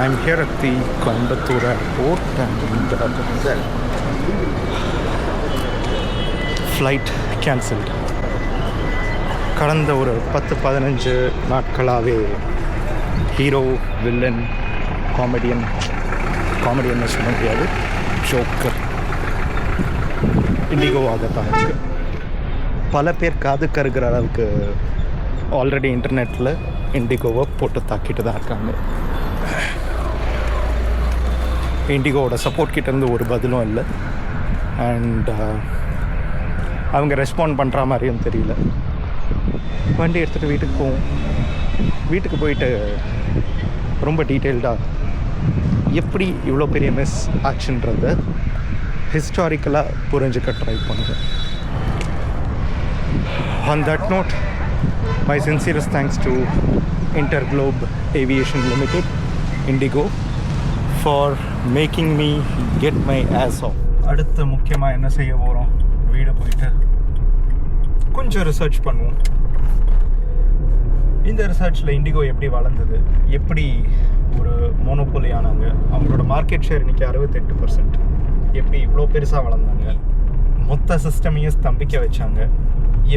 I'm here at the Coimbatore airport and flight cancelled. கடந்த ஒரு 10-15 நாட்களாகவே ஹீரோ வில்லன் காமெடியன்னு சொல்ல முடியாது, ஜோக்கர் இண்டிகோவாகத்தான் இருக்குது. பல பேர் காது கருகிற அளவுக்கு ஆல்ரெடி இன்டர்நெட்டில் இண்டிகோவை போட்டு தாக்கிட்டு தான் இருக்காங்க. இண்டிகோவோட சப்போர்ட் கிட்டேருந்து ஒரு பதிலும் இல்லை. அண்ட் அவங்க ரெஸ்பாண்ட் பண்ணுற மாதிரியும் தெரியல. வண்டி எடுத்துகிட்டு வீட்டுக்கு போவோம். வீட்டுக்கு போயிட்டு ரொம்ப டீட்டெயில்டாக எப்படி இவ்வளோ பெரிய மிஸ் ஆச்சுன்றதை ஹிஸ்டாரிக்கலாக புரிஞ்சுக்க ட்ரை பண்ணுறேன். On that note, my sincerest thanks to Interglobe Aviation Limited, Indigo, for making me get my ass off. அடுத்து முக்கியமாக என்ன செய்ய போகிறோம், வீடு போயிட்டு கொஞ்சம் ரிசர்ச் பண்ணுவோம். இந்த ரிசர்ச்சில் இண்டிகோ எப்படி வளர்ந்தது, எப்படி ஒரு மோனோபோலி ஆனாங்க, அவங்களோட மார்க்கெட் ஷேர் இன்றைக்கி 68%, எப்படி இவ்வளோ பெருசாக வளர்ந்தாங்க, மொத்த சிஸ்டமையும் ஸ்தம்பிக்க வச்சாங்க,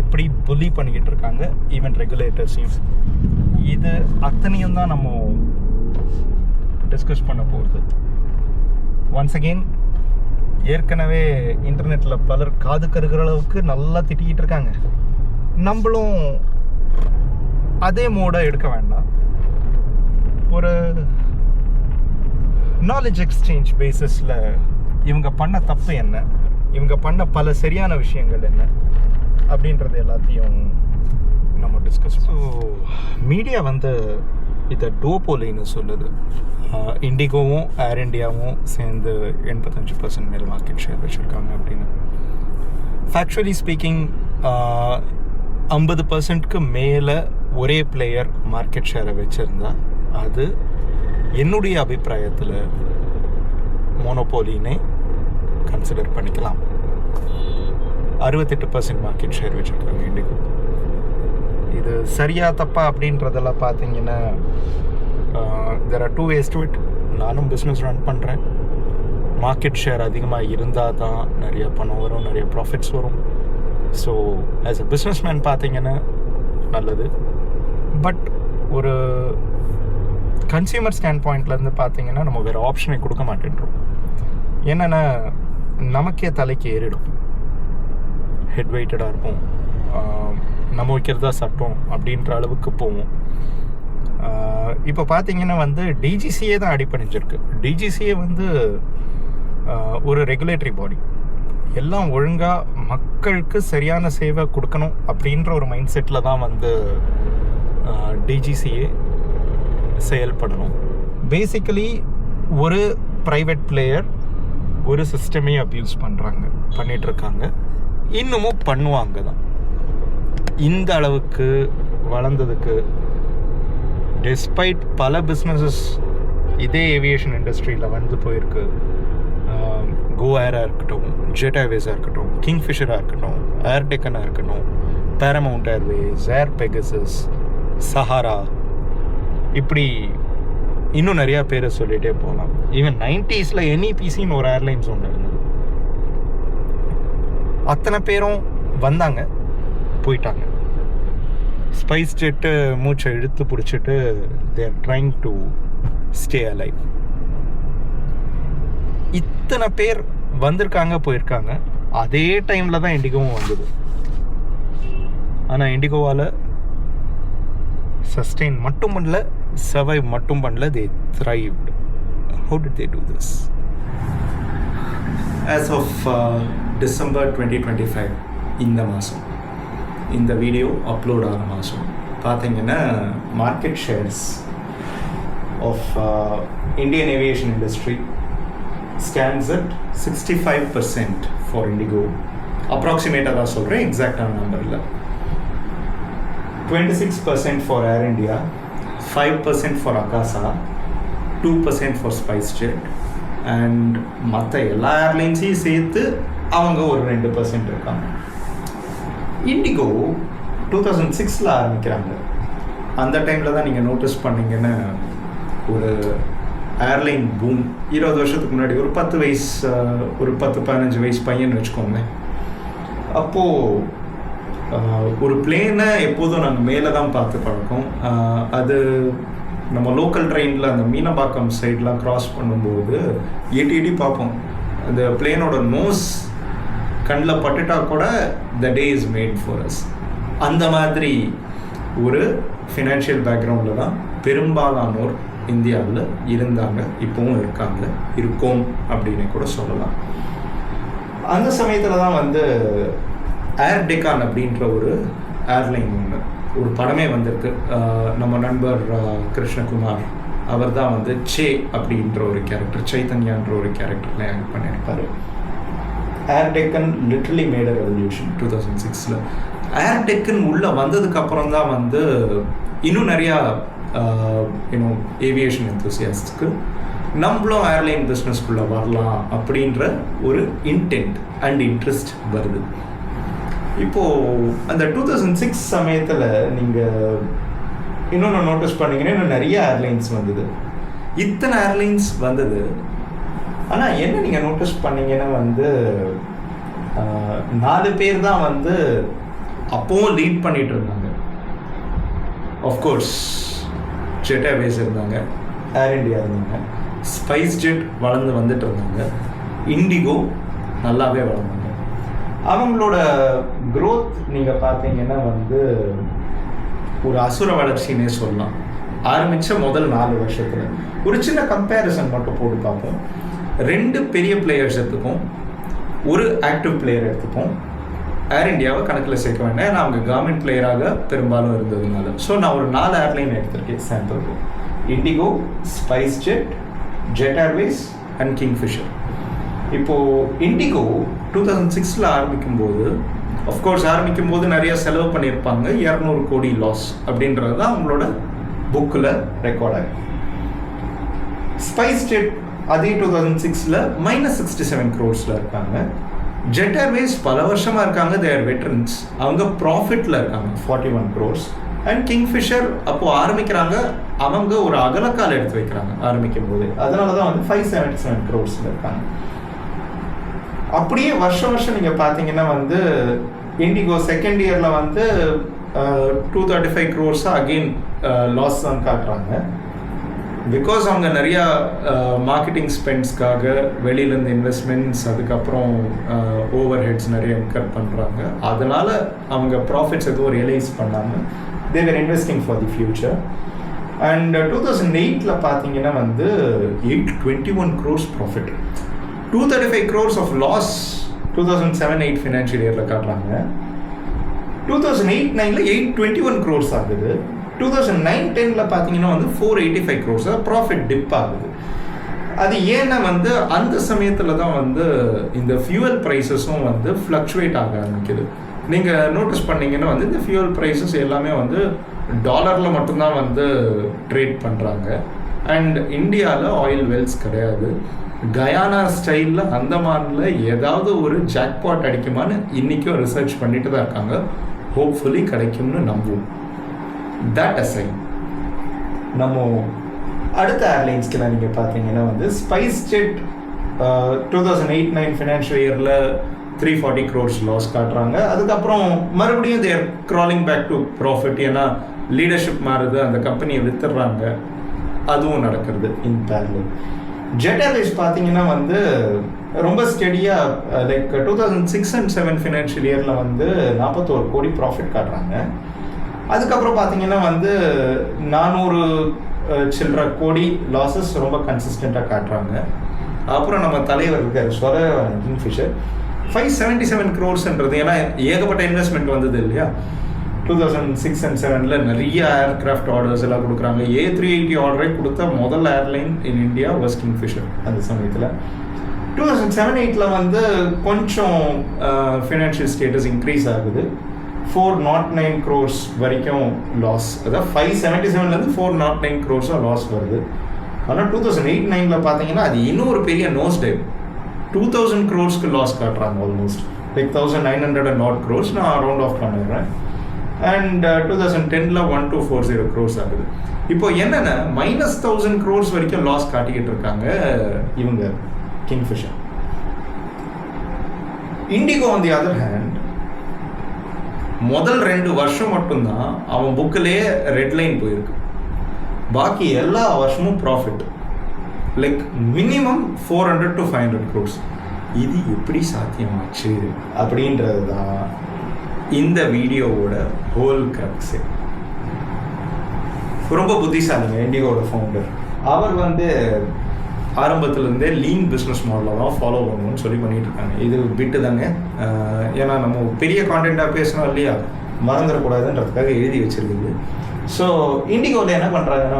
எப்படி புலி பண்ணிக்கிட்டு இருக்காங்க ஈவன் ரெகுலேட்டர்ஸையும். இது அத்தனையும் தான் நம்ம டிஸ்கஸ் பண்ண போகிறது. ஒன்ஸ் அகெயின், ஏற்கனவே இன்டர்நெட்டில் பலர் காது கருகிற அளவுக்கு நல்லா திட்டிக்கிட்டு இருக்காங்க. நம்மளும் அதே மோடை எடுக்க வேண்டாம். ஒரு நாலேஜ் எக்ஸ்சேஞ்ச் பேசிஸில் இவங்க பண்ண தப்பு என்ன, இவங்க பண்ண பல சரியான விஷயங்கள் என்ன அப்படின்றது எல்லாத்தையும் நம்ம டிஸ்கஸ். ஸோ மீடியா இதை டோபோலின்னு சொல்லுது. இண்டிகோவும் ஏர் இண்டியாவும் சேர்ந்து 85% மேல் மார்க்கெட் ஷேர் வச்சுருக்காங்க அப்படின்னு. ஃபேக்சுவலி ஸ்பீக்கிங் 50%க்கு மேலே ஒரே பிளேயர் மார்க்கெட் ஷேரை வச்சுருந்தா அது என்னுடைய அபிப்பிராயத்தில் மோனோபோலினே கன்சிடர் பண்ணிக்கலாம். 68% மார்க்கெட் ஷேர் வச்சுருக்காங்க இண்டிகோ. இது சரியா தப்பா அப்படின்றதெல்லாம் பார்த்தீங்கன்னா there are two ways to it. நானும் பிஸ்னஸ் ரன் பண்ணுறேன். மார்க்கெட் ஷேர் அதிகமாக இருந்தால் தான் நிறைய பணம் வரும், நிறைய ப்ராஃபிட்ஸ் வரும். So as a business man பார்த்தீங்கன்னா நல்லது. பட் ஒரு கன்சியூமர் ஸ்டாண்ட் பாயிண்ட்லேருந்து பார்த்தீங்கன்னா நம்ம வேறு ஆப்ஷனை கொடுக்க மாட்டேன்றோம். என்னென்னா நமக்கே தலைக்கு ஏறிடும், ஹெட் வெயிட்டடாக இருப்போம், நம்ம வைக்கிறதா சட்டம் அப்படின்ற அளவுக்கு போவோம். இப்போ பார்த்தீங்கன்னா டிஜிசிஏ தான் அடிப்பணிஞ்சிருக்கு. டிஜிசிஏ ஒரு ரெகுலேட்டரி பாடி, எல்லாம் ஒழுங்காக மக்களுக்கு சரியான சேவை கொடுக்கணும் அப்படின்ற ஒரு மைண்ட் செட்டில் தான் டிஜிசிஏ செயல்படணும். பேசிக்கலி ஒரு ப்ரைவேட் பிளேயர் ஒரு சிஸ்டமே அப்யூஸ் பண்ணிகிட்ருக்காங்க, இன்னமும் பண்ணுவாங்க தான். இந்த அளவுக்கு வளர்ந்ததுக்கு டெஸ்பைட் பல பிஸ்னஸஸ் இதே ஏவியேஷன் இண்டஸ்ட்ரியில் போயிருக்கு. கோ ஏராக இருக்கட்டும், ஜெட் ஏர்வேஸாக இருக்கட்டும், கிங்ஃபிஷராக இருக்கட்டும், ஏர் டெக்கனாக இருக்கட்டும், பேரமவுண்ட் ஏர்வேஸ், ஏர் பெகசஸ், சஹாரா, இப்படி இன்னும் நிறையா பேரை சொல்லிகிட்டே போகலாம். ஈவன் 90s என்இபிசின்னு ஒரு ஏர்லைன்ஸ் ஒன்று இருந்தது. அத்தனை பேரும் வந்தாங்க, போயிட்டாங்க. ஸ்பைஸ் ஜெட்டு மூச்சை இழுத்து பிடிச்சிட்டு தேர் ட்ரைங் டு ஸ்டே அலைவ். இத்தனை பேர் வந்திருக்காங்க, போயிருக்காங்க. அதே டைமில் தான் இண்டிகோவும் வந்தது. ஆனால் இண்டிகோவால் சஸ்டெயின் மட்டும் பண்ணல, சர்வைவ் மட்டும் பண்ணல, they thrived. How did they do this? As of December 2025 இந்த மாதம், இந்த வீடியோ அப்லோட் ஆன மாதம் பார்த்தீங்கன்னா market shares of Indian aviation industry stands at 65% for IndiGo. அப்ராக்சிமேட்டாக தான் சொல்கிறேன், எக்ஸாக்டான நம்பர் இல்லை. 26% for Air India, 5% for Akasa, 2% for SpiceJet, and மற்ற எல்லா ஏர்லைன்ஸையும் சேர்த்து அவங்க ஒரு 2% இருக்காங்க. இண்டிகோ 2006 ஆரம்பிக்கிறாங்க. அந்த டைமில் தான் நீங்கள் நோட்டீஸ் பண்ணிங்கன்னா ஒரு ஏர்லைன் பூம் 20 வருஷத்துக்கு முன்னாடி ஒரு 10-15 வயசு பையன் வச்சுக்கோங்க. அப்போது ஒரு பிளேனை எப்போதும் நாங்கள் மேலே தான் பார்த்து பழக்கம். அது நம்ம லோக்கல் ட்ரெயினில் அந்த மீனம்பாக்கம் சைட்லாம் க்ராஸ் பண்ணும்போது எட்டி பார்ப்போம். அந்த பிளேனோட நோஸ் கண்ணில் பட்டுட்டா கூட the day is made for us. அந்த மாதிரி ஒரு ஃபினான்ஷியல் பேக்ரவுண்டில் தான் பெரும்பாலானோர் இந்தியாவில் இருந்தாங்க, இப்போவும் இருக்கோம் அப்படின்னு கூட சொல்லலாம். அந்த சமயத்தில் தான் வந்து ஏர் டெக்கான் அப்படின்ற ஒரு ஏர்லைன் ஒரு படமே வந்திருக்கு. நம்ம நண்பர் கிருஷ்ணகுமார் அவர் தான் வந்து சே அப்படின்ற ஒரு கேரக்டர், சைத்தன்யான்ற ஒரு கேரக்டரில் ஆக்ட் பண்ணியிருப்பார். Air Deccan literally made a revolution 2006. Air Deccan உள்ளே வந்ததுக்கப்புறம் தான் வந்து இன்னும் நிறையா ஏவியேஷன் எந்தூசியாஸ்டுக்கு நம்மளும் ஏர்லைன் பிஸ்னஸ்குள்ளே வரலாம் அப்படின்ற ஒரு இன்டென்ட் அண்ட் இன்ட்ரெஸ்ட் வருது. இப்போது அந்த 2006 சமயத்தில் நீங்கள் இன்னொன்று நோட்டீஸ் பண்ணிங்கன்னா இன்னும் நிறைய ஏர்லைன்ஸ் வந்தது. இத்தனை ஏர்லைன்ஸ் வந்தது. ஆனால் என்ன நீங்கள் நோட்டீஸ் பண்ணிங்கன்னா வந்து 4 பேர் தான் வந்து அப்போவும் லீட் பண்ணிகிட்டு இருந்தாங்க. ஆஃப்கோர்ஸ் ஜெட் ஏர்வேஸ் இருந்தாங்க, ஏர் இண்டியா இருந்தாங்க, ஸ்பைஸ் ஜெட் வளர்ந்து வந்துட்டு இருந்தாங்க, இண்டிகோ நல்லாவே வளர்ந்தாங்க. அவங்களோட க்ரோத் நீங்கள் பார்த்தீங்கன்னா வந்து ஒரு அசுர வளர்ச்சின்னே சொல்லலாம். ஆரம்பித்த முதல் 4 வருஷத்தில் ஒரு சின்ன கம்பேரிசன் மட்டும் போட்டு பார்ப்போம். 2 பெரிய பிளேயர்ஸ் எடுத்துப்போம், ஒரு ஆக்டிவ் பிளேயர் எடுத்துப்போம். ஏர் இண்டியாவை கணக்கில் சேர்க்க வேண்டாம், ஏன்னா அவங்க கவர்மெண்ட் பிளேயராக பெரும்பாலும் இருந்ததுனால. ஸோ நான் ஒரு 4 ஏர்லைன் எடுத்திருக்கேன் சாம்பிளுக்கு. IndiGo, SpiceJet, Jet Airways and Kingfisher. இப்போது இண்டிகோ 2006 ஆரம்பிக்கும் போது நிறைய செலவு பண்ணியிருப்பாங்க. 200 கோடி லாஸ் அப்படின்றது தான் அவங்களோட புக்கில் ரெக்கார்ட் ஆகும். ஸ்பைஸ் ஜெட் அதே 2006 -67 crores இருக்காங்க. ஜெட் ஏர்வேஸ் பல வருஷமாக இருக்காங்க, தேர் வெட்டரன்ஸ், அவங்க ப்ராஃபிட்டில் இருக்காங்க 41 crores. அண்ட் கிங்ஃபிஷர் அப்போது ஆரம்பிக்கிறாங்க, அவங்க ஒரு அகலக்கால் எடுத்து வைக்கிறாங்க ஆரம்பிக்கும் போது, அதனால தான் வந்து 577 crores இருக்காங்க. அப்படியே வருஷம் நீங்கள் பார்த்தீங்கன்னா வந்து இண்டிகோ செகண்ட் இயரில் வந்து 235 crores அகெயின் லாஸ் தான் காட்டுறாங்க. பிகாஸ் அவங்க நிறையா மார்க்கெட்டிங் ஸ்பெண்ட்ஸ்க்காக வெளியிலேருந்து இன்வெஸ்ட்மெண்ட்ஸ், அதுக்கப்புறம் ஓவர் ஹெட்ஸ் நிறைய இன்கர் பண்ணுறாங்க. அதனால் அவங்க ப்ராஃபிட்ஸ் எதுவும் ரியலைஸ் பண்ணாமல் they were investing for the future. And 2008 பார்த்தீங்கன்னா வந்து 821 crores profit, 235 crores of loss 2007-8 financial இயரில் காட்டுறாங்க. 2008-9 821 crores ஆகுது. 2009-10 பார்த்தீங்கன்னா வந்து 485 crores ப்ராஃபிட் டிப் ஆகுது. அது ஏன்னா வந்து அந்த சமயத்தில் தான் வந்து இந்த ஃபியூவல் ப்ரைஸஸும் வந்து ஃப்ளக்சுவேட் ஆக ஆரம்பிக்குது. நீங்கள் நோட்டீஸ் பண்ணிங்கன்னா வந்து இந்த ஃபியூவல் ப்ரைஸஸ் எல்லாமே வந்து டாலரில் மட்டும்தான் வந்து ட்ரேட் பண்ணுறாங்க. அண்ட் இந்தியாவில் ஆயில் வெல்ஸ் கிடையாது. கயானா ஸ்டைலில் அந்தமானில் ஏதாவது ஒரு ஜாக்பாட் அடிக்குமான்னு இன்றைக்கும் ரிசர்ச் பண்ணிட்டு தான் இருக்காங்க. ஹோப்ஃபுல்லி கிடைக்கும்னு நம்புவோம். தட் அசைட் நம்ம அடுத்த ஏர்லைன்ஸ்க்கெல்லாம் நீங்கள் பார்த்தீங்கன்னா வந்து ஸ்பைஸ் ஜெட் 2008-9 ஃபினான்ஷியல் இயரில் 340 crores லாஸ் காட்டுறாங்க. அதுக்கப்புறம் மறுபடியும் தேர் க்ராலிங் பேக் டு ப்ராஃபிட், ஏன்னா லீடர்ஷிப் மாறுது, அந்த கம்பெனியை வித்துடுறாங்க, அதுவும் நடக்கிறது இன் பேரலல். ஜெட் ஏர்வேஸ் பார்த்தீங்கன்னா வந்து ரொம்ப ஸ்டெடியாக லைக் 2006 and 2007 ஃபினான்ஷியல் இயரில் வந்து 41 கோடி ப்ராஃபிட் காட்டுறாங்க. அதுக்கப்புறம் பார்த்தீங்கன்னா வந்து 400 சில்லற கோடி லாஸஸ் ரொம்ப கன்சிஸ்டண்ட்டாக காட்டுறாங்க. அப்புறம் நம்ம தலைவர் இருக்கார் கிங்ஃபிஷர் 577 crores-ன்றது, ஏன்னா ஏகப்பட்ட இன்வெஸ்ட்மெண்ட் வந்தது இல்லையா. 2006 and 2007 நிறைய ஏர்கிராஃப்ட் ஆர்டர்ஸ் எல்லாம் கொடுக்குறாங்க. A380 ஆர்டரே கொடுத்த முதல் airline in India was kingfisher அந்த சமயத்தில். 2007-8 வந்து கொஞ்சம் ஃபினான்ஷியல் ஸ்டேட்டஸ் இன்க்ரீஸ் ஆகுது. 409 crores வரைக்கும் லாஸ், அதாவது 577 409 crores லாஸ் வருது. ஆனால் 2008-9 பார்த்தீங்கன்னா அது இன்னும் ஒரு பெரிய நோஸ் டைவ், 2000 crores லாஸ் காட்டுறாங்க. ஆல்மோஸ்ட் லைக் 1900 crores நான் ரவுண்ட் ஆஃப் பண்ணிடுறேன். அண்ட் 2010 1240 crores ஆகுது. இப்போ என்னென்ன -1000 crores வரைக்கும் லாஸ் காட்டிக்கிட்டு இருக்காங்க இவங்க kingfisher. Indigo on the other hand முதல் 2 வருஷம் மட்டும்தான் அவன் புக்கிலேயே ரெட் லைன் போயிருக்கு. பாக்கி எல்லா வருஷமும் profit, like minimum 400 to 500 crores. இது எப்படி சாத்தியமாச்சு அப்படின்றது தான் இந்த வீடியோவோட ஹோல் கிரக்ஸு. ரொம்ப புத்திசாலிங்க இண்டிகோட ஃபவுண்டர். அவர் ஆரம்பத்துலேருந்தே லீன் பிஸ்னஸ் மாடலில் தான் ஃபாலோ பண்ணணும்னு சொல்லி பண்ணிகிட்டு இருக்காங்க. இது பிட்டு தாங்க, ஏன்னா நம்ம பெரிய கான்டென்ட்டாக பேசணும் இல்லையா, மறந்துடக்கூடாதுன்றதுக்காக எழுதி வச்சுருக்குது. ஸோ இண்டிகோவில் என்ன பண்ணுறாங்கன்னா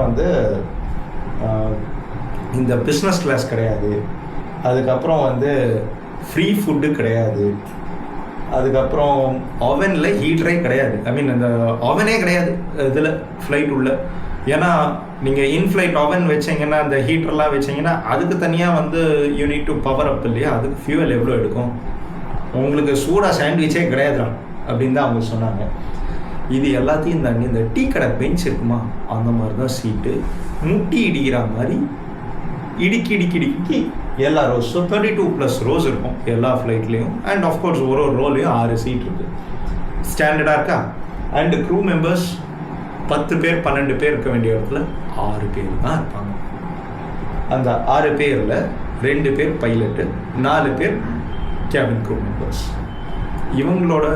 இந்த பிஸ்னஸ் கிளாஸ் கிடையாது, அதுக்கப்புறம் ஃப்ரீ ஃபுட்டு கிடையாது, அதுக்கப்புறம் ஓவனில் ஹீட்டரே கிடையாது. ஐ மீன் அந்த ஓவனே கிடையாது இதில் ஃப்ளைட் உள்ள. ஏன்னா நீங்கள் இன்ஃப்ளைட் ஓவன் வச்சிங்கன்னா அந்த ஹீட்டர்லாம் வச்சிங்கன்னா அதுக்கு தனியாக யூனிட் டு பவர் அப் இல்லையா, அதுக்கு ஃபியூவல் எவ்வளோ எடுக்கும், உங்களுக்கு சூடாக சாண்ட்விச்சே கிடையாதுறான் அப்படின்னு தான் அவங்க சொன்னாங்க. இது எல்லாத்தையும் தாண்டி இந்த டீ கடை பெஞ்ச் இருக்குமா அந்த மாதிரி தான் சீட்டு, முட்டி இடிக்கிற மாதிரி இடுக்கி எல்லா ரோஸ், ஸோ 32+ ரோஸ் இருக்கும் எல்லா ஃப்ளைட்லேயும். அண்ட் ஆஃப்கோர்ஸ் ஒரு ரோலையும் 6 சீட் இருக்குது, ஸ்டாண்டர்டாக இருக்கா. அண்டு க்ரூ மெம்பர்ஸ் 10 பேர் 12 பேர் இருக்க வேண்டிய இடத்துல 6 பேர் தான் இருப்பாங்க. அந்த 6 பேரில் 2 பேர் பைலட்டு, 4 பேர் கேபின் க்ரூ மெம்பர்ஸ். இவங்களோட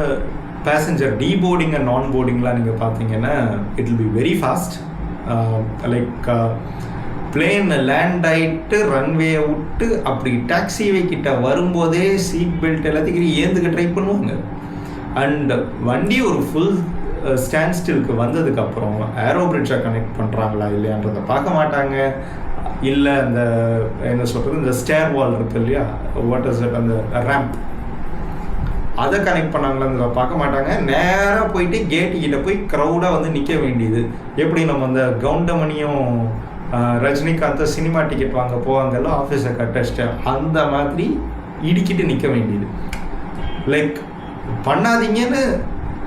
பேசஞ்சர் டீபோர்டிங் அண்ட் நான் போர்டிங்லாம் நீங்கள் பார்த்தீங்கன்னா it will be very fast. Like plane land ஆகிட்டு ரன்வேயை விட்டு அப்படி டாக்ஸிவே கிட்ட வரும்போதே சீட் பெல்ட் எல்லாத்துக்கும் ஏந்துக்க ட்ரை பண்ணுவாங்க. அண்ட் வண்டி ஒரு ஃபுல் ஸ்டாண்ட் ஸ்டில்க்கு வந்ததுக்கப்புறம் ஏரோ பிரிட்ஜை கனெக்ட் பண்ணுறாங்களா இல்லையான்றதை பார்க்க மாட்டாங்க. இல்லை அந்த என்ன சொல்கிறது, இந்த ஸ்டேர் வால் இருக்குது இல்லையா, வாட் இஸ் இட், அந்த ரேம்ப், அதை கனெக்ட் பண்ணாங்களான்னு பார்க்க மாட்டாங்க. நேராக போயிட்டு கேட்டுக்கிட்ட போய் க்ரௌடாக நிற்க வேண்டியது. எப்படி நம்ம அந்த கவுண்டமணியும் ரஜினிகாந்தை சினிமா டிக்கெட் வாங்க போவாங்கல்ல ஆஃபீஸை கட்டச்சிட்டு, அந்த மாதிரி இடிக்கிட்டு நிற்க வேண்டியது. லைக் பண்ணாதீங்கன்னு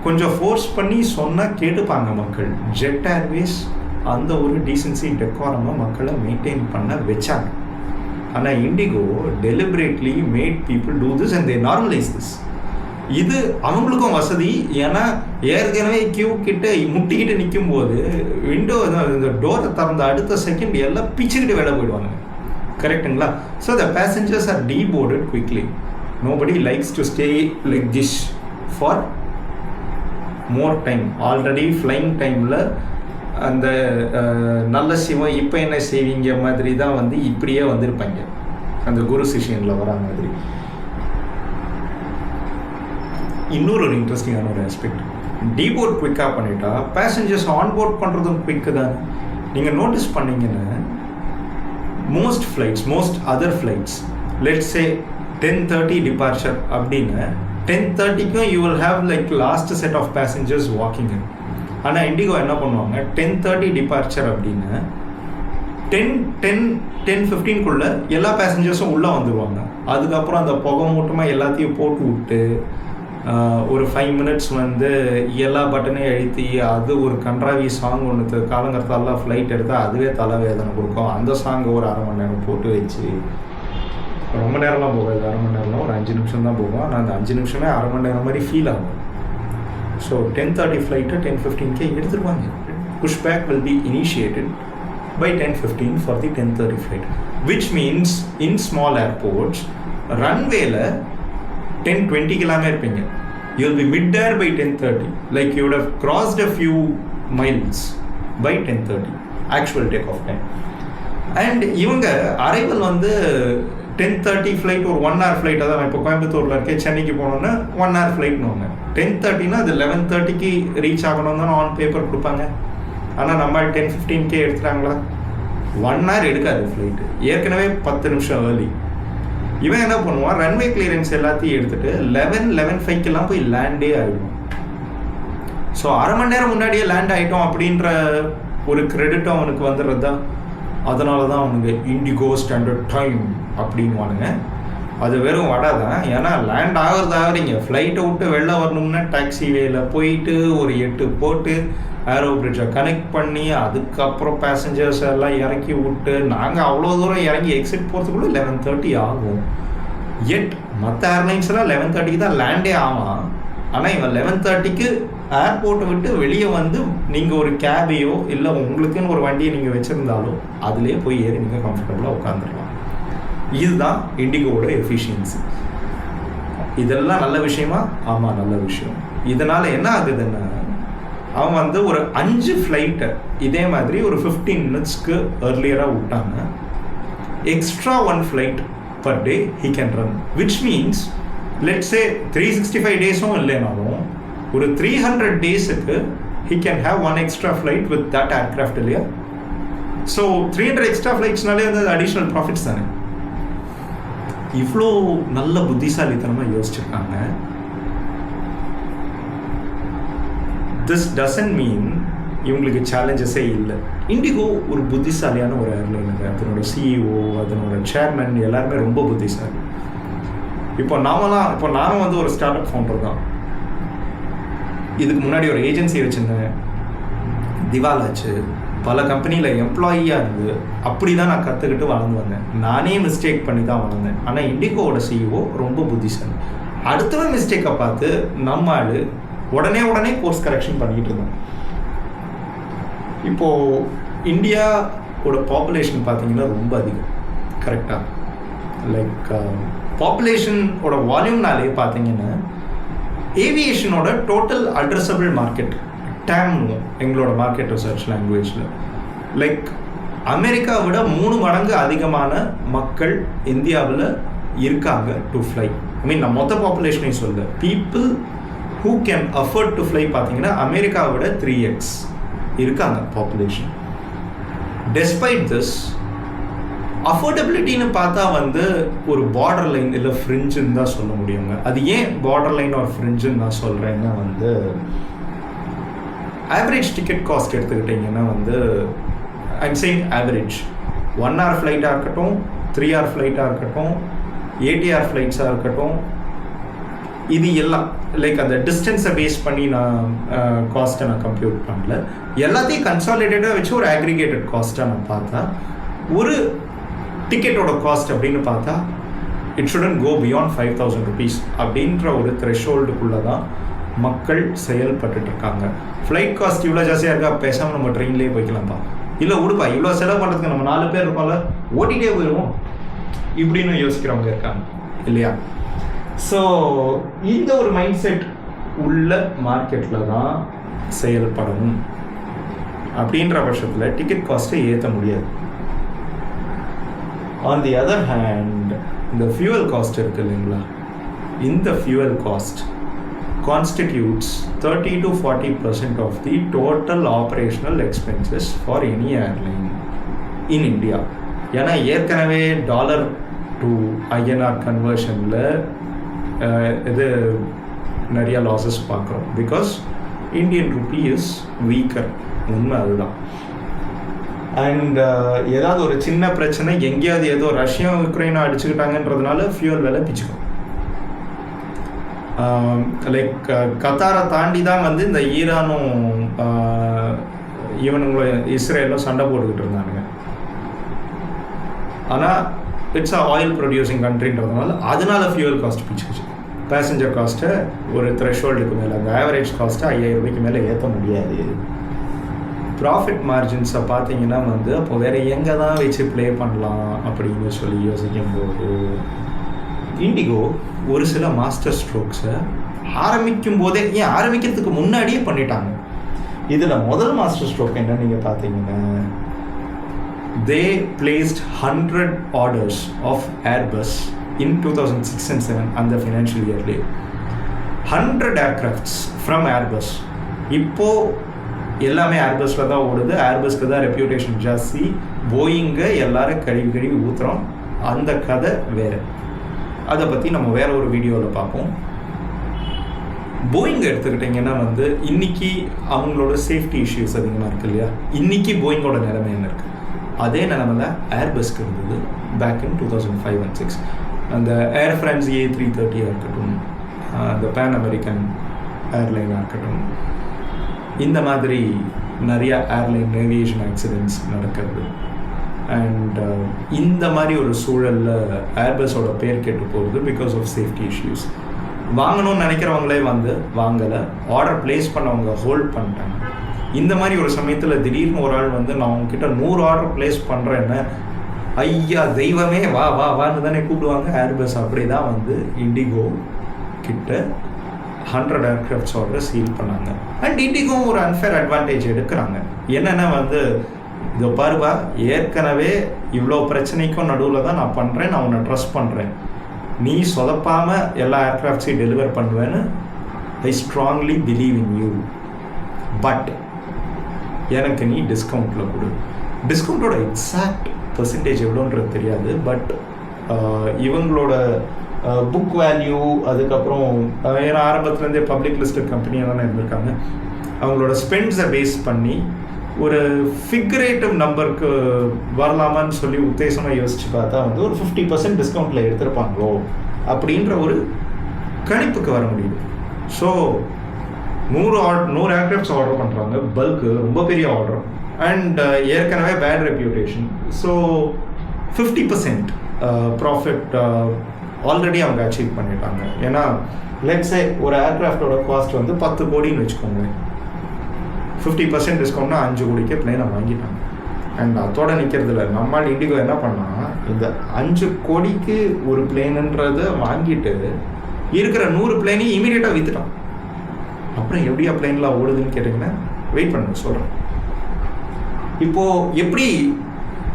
கொஞ்சம் ஃபோர்ஸ் பண்ணி சொன்னால் கேட்டுப்பாங்க மக்கள். ஜெட் ஏர்வேஸ் அந்த ஒரு டீசன்சி டெக்காரமாக மக்களை மெயின்டைன் பண்ண வச்சாங்க. ஆனால் IndiGo deliberately made people do this and they normalise this. இது அவங்களுக்கும் வசதி. ஏன்னா ஏற்கனவே கியூ கிட்ட முட்டிக்கிட்டு நிற்கும் போது விண்டோ இந்த டோரை திறந்த அடுத்த செகண்ட் எல்லாம் பிச்சுக்கிட்டு வெளில போயிடுவாங்க, கரெக்டுங்களா? So the passengers are deboarded quickly. Nobody likes to stay like this for more time. Already flying டைமில் அந்த நல்ல சிவம் இப்போ என்ன செய்வீங்க மாதிரி தான் இப்படியே வந்திருப்பாங்க, அந்த குரு சிஷியனில் வரா மாதிரி. இன்னொரு இன்ட்ரெஸ்டிங்கான ஒரு ஆஸ்பெக்ட், டீபோர்ட் குவிக்காக பண்ணிட்டா பேசஞ்சர்ஸ் ஆன்போர்ட் பண்ணுறதும் குவிக்கு தான். நீங்கள் நோட்டீஸ் பண்ணிங்கன்னா most other flights let's say 10:30 departure அப்படின்னு 10:30க்கும் you will have like last set of passengers walking in. ஆனால் இண்டிகோ என்ன பண்ணுவாங்க, 10:30 டிபார்ச்சர் அப்படின்னு 10:15 எல்லா பேசஞ்சர்ஸும் உள்ளே வந்துடுவாங்க. அதுக்கப்புறம் அந்த புகை மூட்டமாக எல்லாத்தையும் போட்டு விட்டு ஒரு 5 minutes எல்லா பட்டனையும் அழுத்தி அது ஒரு கன்றாவி சாங் ஒன்று காலங்கரத்தாலாம் ஃப்ளைட் எடுத்தால் அதுவே தலைவேதனை கொடுக்கும். அந்த சாங்கை ஒரு 1/2 மணி நேரம் போட்டு வச்சு, ரொம்ப நேரம்லாம் போகாது, 1/2 மணி நேரம்லாம் ஒரு 5 நிமிஷம் தான் போகும். ஆனால் அந்த 5 நிமிஷமே 1/2 மணி நேரம் மாதிரி ஃபீல் ஆகும். ஸோ 10:30 ஃப்ளைட்டை 10:15 எடுத்துருவாங்க. Push back will be initiated by 10:15 for the 10:30 flight, which means in small airports runwayல 10:20 கிலோமே இருப்பீங்க. You'll be mid-air by 10:30, like you would have crossed a few miles by 10:30 actual takeoff time. And இவங்க arrival 10:30 flight ஒரு 1 hour flight. அதான் இப்போ கோயம்புத்தூரில் இருக்கே, சென்னைக்கு போனோன்னா 1 hour ஃப்ளைட்னு ஒன்று. 10:30னா அது 11:30க்கு ரீச் ஆகணும் தான் ஆன் பேப்பர் கொடுப்பாங்க. ஆனால் நம்ம 10:15 எடுத்துட்டாங்களா, 1 hour எடுக்காது ஃப்ளைட்டு, ஏற்கனவே 10 நிமிஷம் ஏர்லி. இவன் என்ன பண்ணுவான், ரன்வே கிளியரன்ஸ் எல்லாத்தையும் எடுத்துகிட்டு 11:05 போய் லேண்டே ஆகிடும். ஸோ 1/2 மணி நேரம் முன்னாடியே லேண்ட் ஆகிட்டோம் அப்படின்ற ஒரு கிரெடிட்டும் அவனுக்கு வந்துடுறது தான். அதனால தான் அவனுக்கு இண்டிகோ ஸ்டாண்டர்ட் டைம் அப்படின்வானுங்க. அது வெறும் வடை தான். ஏன்னா லேண்ட் ஆகிறீங்க ஃப்ளைட்டை விட்டு வெளில வரணும்னா டாக்ஸி வேல போயிட்டு ஒரு 8 போட்டு ஏரோ பிரிட்ஜை கனெக்ட் பண்ணி அதுக்கப்புறம் பேசஞ்சர்ஸ் எல்லாம் இறக்கி விட்டு நாங்கள் அவ்வளோ தூரம் இறங்கி எக்ஸிட் போகிறதுக்குள்ள 11:30 ஆகும். எட் மற்ற ஏர்லைன்ஸ் எல்லாம் 11:30 தான் லேண்டே ஆகும். ஆனால் இவன் 11:30 ஏர்போர்ட்டை விட்டு வெளியே வந்து நீங்கள் ஒரு கேபையோ இல்லை உங்களுக்குன்னு ஒரு வண்டியை நீங்கள் வச்சுருந்தாலும் அதிலே போய் ஏறி நீங்கள் கம்ஃபர்டபுளாக உட்காந்துடலாம். இதுதான் இண்டிகோவோட எஃபிஷியன்சி. இதெல்லாம் நல்ல விஷயமா? ஆமாம், நல்ல விஷயம். இதனால் என்ன ஆகுதுன்னா, அவன் வந்து ஒரு 5 ஃப்ளைட்டை இதே மாதிரி ஒரு 15 minutesக்கு ஏர்லியராக விட்டாங்க. Extra 1 flight per day he can run, which means let's say 365 days-உம் இல்லைனாலும் ஒரு 300 days-க்கு he can have 1 extra flight with that aircraft இல்லையா? ஸோ 300 extra flights-நாலே வந்து additional profits தானே. இவ்வளோ நல்ல புத்திசாலித்தனமாக யோசிச்சிருக்காங்க. திஸ் டசன்ட் மீன் இவங்களுக்கு சேலஞ்சஸே இல்லை. இண்டிகோ ஒரு புத்திசாலியான ஒரு ஏர்லைனுங்க. அதனோட சிஇஓ, அதனோட சேர்மன் எல்லாருமே ரொம்ப புத்திசாலி. இப்போ நானும் வந்து ஒரு ஸ்டார்ட் அப் ஃபவுண்டர் தான். இதுக்கு முன்னாடி ஒரு ஏஜென்சி வச்சுருந்தேன், திவாலாச்சு. பல கம்பெனியில் எம்ப்ளாயியாக இருந்து அப்படி தான் நான் கற்றுக்கிட்டு வளர்ந்து வந்தேன். நானே மிஸ்டேக் பண்ணி தான் வளர்ந்தேன். ஆனால் இண்டிகோவோட சிஇஓ ரொம்ப புத்திசாலி. அடுத்தவன் மிஸ்டேக்கை பார்த்து நம்ம ஆள் உடனே கோர்ஸ் கரெக்ஷன் பண்ணிகிட்டு இருந்தோம். இப்போது இந்தியாவோட பாப்புலேஷன் பார்த்தீங்கன்னா ரொம்ப அதிகம். கரெக்டாக லைக் பாப்புலேஷனோட வால்யூம்னாலே பார்த்தீங்கன்னா ஏவியேஷனோட டோட்டல் அட்ரஸபிள் மார்க்கெட் டேம்னு எங்களோட மார்க்கெட் ரிசர்ச் லாங்குவேஜில் லைக் அமெரிக்காவை விட 3 மடங்கு அதிகமான மக்கள் இந்தியாவில் இருக்காங்க டு ஃப்ளை. ஐ மீன் நான் மொத்த பாப்புலேஷனையும் சொல்ல, people who can afford to fly பார்த்தீங்கன்னா அமெரிக்காவை விட 3x இருக்காங்க பாப்புலேஷன். டெஸ்பைட் திஸ் அஃபோர்டபிலிட்டின்னு பார்த்தா வந்து ஒரு பார்டர் லைன் இல்லை ஃப்ரிஞ்சுன்னு தான் சொல்ல முடியுங்க. அது ஏன் பார்டர் லைன் ஒரு ஃப்ரிஞ்சுன்னு நான் சொல்கிறேன்னா வந்து ஆவரேஜ் டிக்கெட் காஸ்ட் எடுத்துக்கிட்டிங்கன்னா வந்து ஐம் சேயிங் ஆவரேஜ் 1 hour ஃப்ளைட்டாக இருக்கட்டும், 3 hour ஃப்ளைட்டாக இருக்கட்டும், 80 hour ஃப்ளைட்ஸாக இருக்கட்டும், இது எல்லாம் லைக் அந்த டிஸ்டன்ஸை பேஸ் பண்ணி நான் காஸ்ட்டை நான் கம்ப்யூட் பண்ணல. எல்லாத்தையும் கன்சாலிடேட்டாக வச்சு ஒரு அக்ரிகேட்டட் காஸ்ட்டாக நான் பார்த்தா ஒரு டிக்கெட்டோட காஸ்ட் அப்படின்னு பார்த்தா it shouldn't go beyond 5,000 rupees அப்படின்ற ஒரு த்ரெஷோல்டுக்குள்ளே தான் மக்கள் செயல்பட்டுருக்காங்க. ஃப்ளைட் காஸ்ட் இவ்வளோ ஜாஸ்தியாக இருக்கா, பேசாமல் நம்ம ட்ரெயின்லேயே போய்க்கலாம்ப்பா, இல்லை உடுப்பா இவ்வளோ செலவு பண்ணுறதுக்கு நம்ம 4 பேர் இருப்போம்ல ஓட்டிகிட்டே போயிடுவோம் இப்படின்னு யோசிக்கிறவங்க இருக்காங்க இல்லையா? ஸோ இந்த ஒரு மைண்ட் செட் உள்ள மார்க்கெட்டில் தான் செயல்படணும். அப்படின்ற பட்சத்தில் டிக்கெட் காஸ்ட்டை ஏற்ற முடியாது. ஆன் தி அதர் ஹேண்ட் இந்த ஃபியூவல் காஸ்ட் இருக்குது இல்லைங்களா, இந்த fuel cost constitutes 30 to 40% of the total operational expenses for any airline in India. ஏன்னா ஏற்கனவே $to INR கன்வர்ஷனில் இது நிறைய லாஸஸ் பார்க்குறோம். Because Indian Ruby is weaker. உண்மை அதுதான். அண்ட் ஏதாவது ஒரு சின்ன பிரச்சனை எங்கேயாவது ஏதோ ரஷ்யா உக்ரைனை அடிச்சுக்கிட்டாங்கன்றதுனால ஃபியூவல் விலை பிச்சுக்கும். லைக் கத்தாரை தாண்டி தான் வந்து இந்த ஈரானும் இவனுங்களும் இஸ்ரேலும் சண்டை போட்டுக்கிட்டு இருந்தானுங்க. ஆனால் இட்ஸ் ஆயில் ப்ரொடியூசிங் கண்ட்ரின்றதுனால அதனால ஃபியூவல் காஸ்ட் பிச்சுக்குச்சு. பேசஞ்சர் காஸ்ட்டை ஒரு த்ரெஷோல்டுக்கு மேலே, அந்த ஆவரேஜ் காஸ்ட்டை 5,000 ரூபாய்க்கு மேலே ஏற்ற முடியாது. ப்ராஃபிட் மார்ஜின்ஸை பார்த்தீங்கன்னா வந்து அப்போ வேறு எங்கே தான் வச்சு ப்ளே பண்ணலாம் அப்படின்னு சொல்லி யோசிக்கும் போது இண்டிகோ ஒரு சில மாஸ்டர் ஸ்ட்ரோக்ஸை ஆரம்பிக்கும் போதே, ஏன் ஆரம்பிக்கிறதுக்கு முன்னாடியே பண்ணிட்டாங்க. இதில் முதல் மாஸ்டர் ஸ்ட்ரோக் என்ன நீங்கள் பார்த்தீங்கன்னா, they placed 100 orders of Airbus in 2006 and 2007 அந்த ஃபினான்ஷியல் இயர்லேயே 100 aircrafts ஃப்ரம் ஏர்பஸ். இப்போது எல்லாமே ஏர்பஸில் தான் ஓடுது. ஏர்பஸ்க்கு தான் ரெப்யூட்டேஷன் ஜாஸ்தி. போயிங்கை எல்லாரும் கழுவி ஊற்றுறோம். அந்த கதை வேறு. அதை பற்றி நம்ம வேற ஒரு வீடியோவில் பார்ப்போம். போயிங் எடுத்துக்கிட்டிங்கன்னா வந்து இன்றைக்கி அவங்களோட சேஃப்டி இஷ்யூஸ் அதிகமாக இருக்குது இல்லையா? இன்றைக்கி போயிங்கோட நிலைமை என்ன இருக்குது, அதே நிலைமையில் ஏர்பஸ்க்கு இருந்தது பேக் இன் 2005 and 2006. அந்த ஏர் ஃப்ரான்ஸ் A330 இருக்கட்டும், அந்த பேன் அமெரிக்கன் ஏர்லைனாக இருக்கட்டும், இந்த மாதிரி நிறையா ஏர்லைன் ஏவியேஷன் ஆக்சிடென்ட்ஸ் நடக்கிறது. அண்ட் இந்த மாதிரி ஒரு சூழலில் ஏர்பஸோட பேர் கெட்டு போகுது பிகாஸ் ஆஃப் சேஃப்டி இஷ்யூஸ். வாங்கணும்னு நினைக்கிறவங்களே வந்து வாங்கலை, ஆர்டர் பிளேஸ் பண்ணவங்க ஹோல்ட் பண்ணிட்டாங்க. இந்த மாதிரி ஒரு சமயத்தில் திடீர்னு ஒரு ஆள் வந்து நான் உங்ககிட்ட 100 ஆர்டர் பிளேஸ் பண்ணுறேன்னு, ஐயா தெய்வமே வா வா வான்னு தானே கூப்பிடுவாங்க. ஏர்பஸ் அப்படி தான் வந்து இண்டிகோ கிட்ட 100 ஏர்க்ராஃப்ட்ஸ் ஆர்டர் சீல் பண்ணாங்க. அண்ட் இண்டிகோ ஒரு அன்ஃபேர் அட்வான்டேஜ் எடுக்கிறாங்க. என்னென்னா வந்து, இதோ பாருப்பா, ஏற்கனவே இவ்வளோ பிரச்சனைக்கும் நடுவில் தான் நான் பண்ணுறேன், நான் உன்னை ட்ரஸ்ட் பண்ணுறேன், நீ சொதப்பாமல் எல்லா ஏர்க்ராஃப்ட்ஸையும் டெலிவர் பண்ணுவேன்னு I strongly believe in you. But எனக்கு நீ டிஸ்கவுண்ட்டில் கொடு. டிஸ்கவுண்ட்டோட எக்ஸாக்ட் பெர்சன்டேஜ் எவ்வளோன்றது தெரியாது. பட் இவங்களோட புக் வேல்யூ, அதுக்கப்புறம் ஏன்னா ஆரம்பத்துலேருந்தே பப்ளிக் லிஸ்டட் கம்பெனியாக தானே இருந்திருக்காங்க, அவங்களோட ஸ்பெண்ட்ஸை பேஸ் பண்ணி ஒரு ஃபிகரேட்டிவ் நம்பருக்கு வரலாமான்னு சொல்லி உத்தேசமாக யோசித்து பார்த்தா வந்து ஒரு 50% டிஸ்கவுண்ட்டில் எடுத்திருப்பாங்களோ அப்படின்ற ஒரு கணிப்புக்கு வர முடியுது. ஸோ 100 ஏர்க்ராஃப்ட்ஸ் ஆர்டர் பண்ணுறாங்க, பல்க்கு, ரொம்ப பெரிய ஆர்டர், அண்ட் ஏற்கனவே bad reputation. So 50% profit already அவங்க அச்சீவ் பண்ணிட்டாங்க. ஏன்னா லெட்ஸே ஒரு ஏர்க்ராஃப்டோட காஸ்ட் வந்து 10 கோடின்னு வச்சுக்கோங்க, 50% டிஸ்கவுண்ட்னா 5 கோடிக்கே பிளேனை வாங்கிட்டாங்க. அண்ட் அதோட நிற்கிறதுல நம்மால் இண்டிகோ என்ன பண்ணால், இந்த 5 கோடிக்கு ஒரு பிளேனுன்றதை வாங்கிட்டு இருக்கிற 100 பிளேனையும் இமீடியட்டாக விற்றுட்டான். அப்புறம் எப்படியா பிளேன்லாம் ஓடுதுன்னு கேட்டிங்கன்னா வெயிட் பண்ணுங்க சொல்கிறேன். இப்போது எப்படி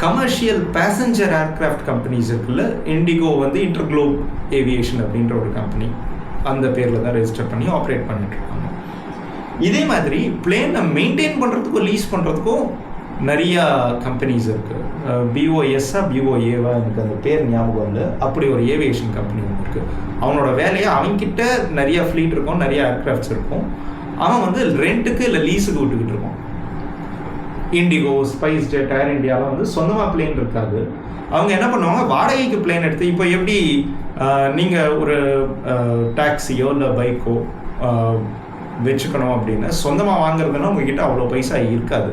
கமர்ஷியல் பேசஞ்சர் ஏர்க்ராஃப்ட் கம்பெனிஸ் இருக்குல்ல, இண்டிகோ வந்து இன்டர்குளோப் ஏவியேஷன் அப்படின்ற ஒரு கம்பெனி, அந்த பேரில் தான் ரெஜிஸ்டர் பண்ணி ஆப்ரேட் பண்ணிட்டுருக்காங்க. இதே மாதிரி பிளேனை மெயின்டைன் பண்ணுறதுக்கும் லீஸ் பண்ணுறதுக்கும் நிறையா கம்பெனிஸ் இருக்குது. பிஓஎஸ்ஸா பிஓஏவா எனக்கு அந்த பேர் ஞாபகம் இல்லை, அப்படி ஒரு ஏவியேஷன் கம்பெனி ஒன்று இருக்குது. அவனோட வேலையை அவன்கிட்ட நிறையா ஃப்ளீட் இருக்கும், நிறையா ஏர்க்ராஃப்ட்ஸ் இருக்கும், அவன் வந்து ரெண்ட்டுக்கு இல்லை லீஸுக்கு விட்டுக்கிட்டு இருக்கான். இண்டிகோ, ஸ்பைஸ் ஜெட், ஏர் இண்டியாலாம் வந்து சொந்தமாக பிளேன் இருக்காது. அவங்க என்ன பண்ணுவாங்க, வாடகைக்கு பிளேன் எடுத்து, இப்போ எப்படி நீங்கள் ஒரு டாக்ஸியோ இல்லை பைக்கோ வச்சுக்கணும் அப்படின்னு சொந்தமாக வாங்குறதுன்னா உங்ககிட்ட அவ்வளோ பைசா இருக்காது.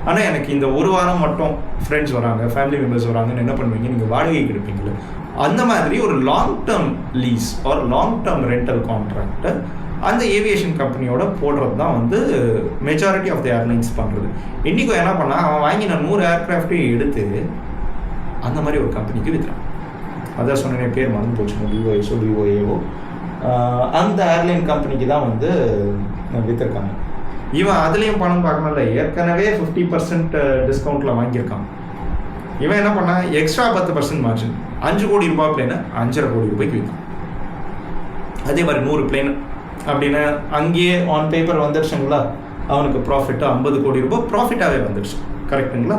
ஆனால் எனக்கு இந்த ஒரு வாரம் மட்டும் ஃப்ரெண்ட்ஸ் வராங்க, ஃபேமிலி மெம்பர்ஸ் வராங்கன்னு என்ன பண்ணுவீங்க, நீங்கள் வாடகைக்கு எடுப்பீங்களே, அந்த மாதிரி ஒரு லாங் டேர்ம் லீஸ் ஒரு லாங் டேர்ம் ரெண்டல் கான்ட்ராக்டை அந்த ஏவியேஷன் கம்பெனியோட போடுறது தான் வந்து மெஜாரிட்டி ஆஃப் த ஏர்லைன்ஸ் பண்ணுறது. இண்டிகோ என்ன பண்ணால், அவன் வாங்கின 100 ஏர்க்ராஃப்டையும் எடுத்து அந்த மாதிரி ஒரு கம்பெனிக்கு விற்றுறான். அதான் சொன்னேன், பேர் மறந்து போச்சுங்க, பிஓஎஸோ பிஓஏவோ, அந்த ஏர்லைன் கம்பெனிக்கு தான் வந்து விற்றுருக்காங்க. இவன் அதுலேயும் பணம் பார்க்கணும்ல, ஏற்கனவே 50% டிஸ்கவுண்ட்டில் வாங்கியிருக்கான். இவன் என்ன பண்ணான், எக்ஸ்ட்ரா 10% மார்ஜின், 5 கோடி ரூபாய் பிளேனை 5.5 கோடி ரூபாய்க்கு விற்கும். அதே மாதிரி 100 பிளேன் அப்படின்னு அங்கேயே ஆன் பேப்பர் வந்துடுச்சுங்களா, அவனுக்கு ப்ராஃபிட்டு 50 கோடி ரூபாய் ப்ராஃபிட்டாகவே வந்துடுச்சு. கரெக்டுங்களா?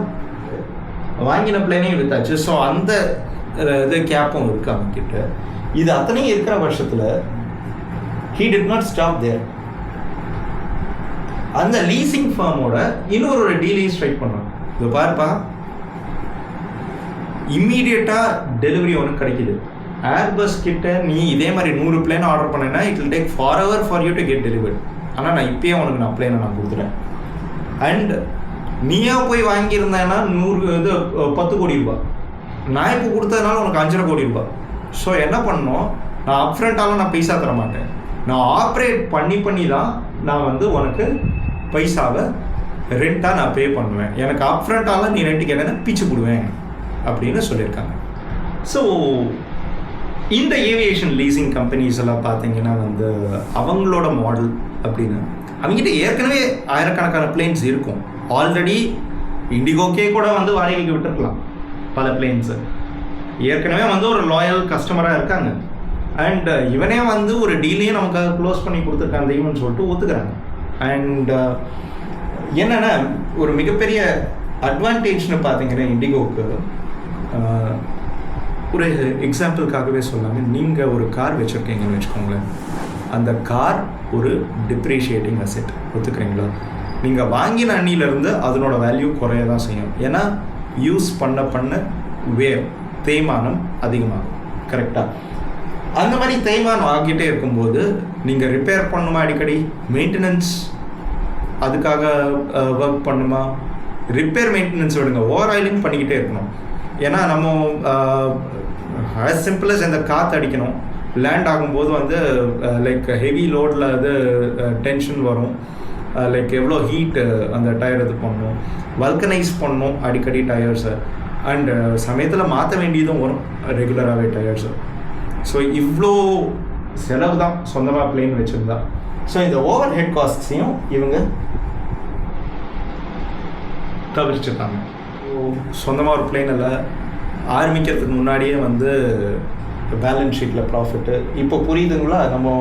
வாங்கின பிளேனையும் விற்றாச்சு. ஸோ அந்த இது கேப்பும் இருக்குது அவன்கிட்ட. இது அத்தனையும் இருக்கிற பட்சத்தில் he did not stop there. அந்த லீசிங் ஃபார்மோட இன்னொரு டீலையும் ஸ்ட்ரைக் பண்ணான். இது பாருப்பா, இம்மீடியட்டாக டெலிவரி ஒன்று கிடைக்கிது. ஏர்பஸ் கிட்ட நீ இதே மாதிரி 100 பிளேன் ஆர்டர் பண்ணேன்னா it will take for you to get delivered. ஆனால் நான் இப்பயே உனக்கு நான் பிளேனை நான் கொடுத்துறேன். அண்ட் நீயா போய் வாங்கியிருந்தேன்னா 10 கோடி ரூபாய், நான் இப்போ கொடுத்ததுனால உனக்கு 5.5 கோடி ரூபாய். ஸோ என்ன பண்ணணும், நான் அப்ஃப்ரண்ட்டாலாம் நான் பைசா தர மாட்டேன், நான் ஆப்ரேட் பண்ணி தான் நான் வந்து உனக்கு பைசாவை ரெண்ட்டாக நான் பே பண்ணுவேன். எனக்கு அப்ஃப்ரண்ட்டாலாம் நீ ரெண்ட்டுக்கு என்னென்ன பிச்சு போடுவேன் அப்படின்னு சொல்லியிருக்காங்க. ஸோ இந்த ஏவியேஷன் லீசிங் கம்பெனிஸ் எல்லாம் பார்த்தீங்கன்னா வந்து அவங்களோட மாடல் அப்படின்னு, அவங்ககிட்ட ஏற்கனவே ஆயிரக்கணக்கான பிளேன்ஸ் இருக்கும். ஆல்ரெடி இண்டிகோக்கே கூட வந்து வாடகைக்கு விட்டுருக்கலாம் பல பிளேன்ஸு. ஏற்கனவே வந்து ஒரு லாயல் கஸ்டமராக இருக்காங்க. அண்ட் இவனே வந்து ஒரு டீலையும் நமக்காக க்ளோஸ் பண்ணி கொடுத்துருக்கான் தெய்வம்னு சொல்லிட்டு ஒத்துக்கிறாங்க. அண்ட் என்னென்னா ஒரு மிகப்பெரிய அட்வான்டேஜ்னு பார்த்தீங்கன்னா இண்டிகோவுக்கு, ஒரு எக்ஸாம்பிளுக்காகவே சொல்லாமல், நீங்கள் ஒரு கார் வச்சுருக்கீங்கன்னு வச்சுக்கோங்களேன், அந்த கார் ஒரு டிப்ரிஷியேட்டிங் அசெட், ஒத்துக்கிறீங்களா? நீங்கள் வாங்கின அன்னியிலேருந்து அதனோட வேல்யூ குறைய தான் செய்யும். ஏன்னா யூஸ் பண்ண தேய்மானம் அதிகமாகும். கரெக்டாக? அந்த மாதிரி தேய்மானம் ஆகிட்டே இருக்கும்போது நீங்கள் ரிப்பேர் பண்ணுமா, அடிக்கடி மெயின்டெனன்ஸ் அதுக்காக ஒர்க் பண்ணுமா? ரிப்பேர் மெயின்டெனன்ஸ் விடுங்க, ஓவர் ஆயிலிங் பண்ணிக்கிட்டே இருக்கணும். ஏன்னா நம்ம ஆஸ் சிம்பிள் அஸ் இந்த காற்று அடிக்கணும், லேண்ட் ஆகும்போது வந்து லைக் ஹெவி லோடில் அது டென்ஷன் வரும், லைக் எவ்வளோ ஹீட்டு அந்த டயர் இது பண்ணணும், வல்கனைஸ் பண்ணணும் அடிக்கடி டயர்ஸை, அண்டு சமயத்தில் மாற்ற வேண்டியதும் வரும் ரெகுலராகவே டயர்ஸு. ஸோ இவ்வளோ செலவு தான் சொந்தமாக பிளேன் வச்சுருந்தா. ஸோ இந்த ஓவர் ஹெட் காஸ்ட்ஸையும் இவங்க தவிர்த்துட்டாங்க. சொந்தமாக ஒரு பிளேன் இல்லை, ஆரம்பிக்கிறதுக்கு முன்னாடியே வந்து பேலன்ஸ் ஷீட்டில் ப்ராஃபிட்டு. இப்போ புரியுதுங்களா? நம்ம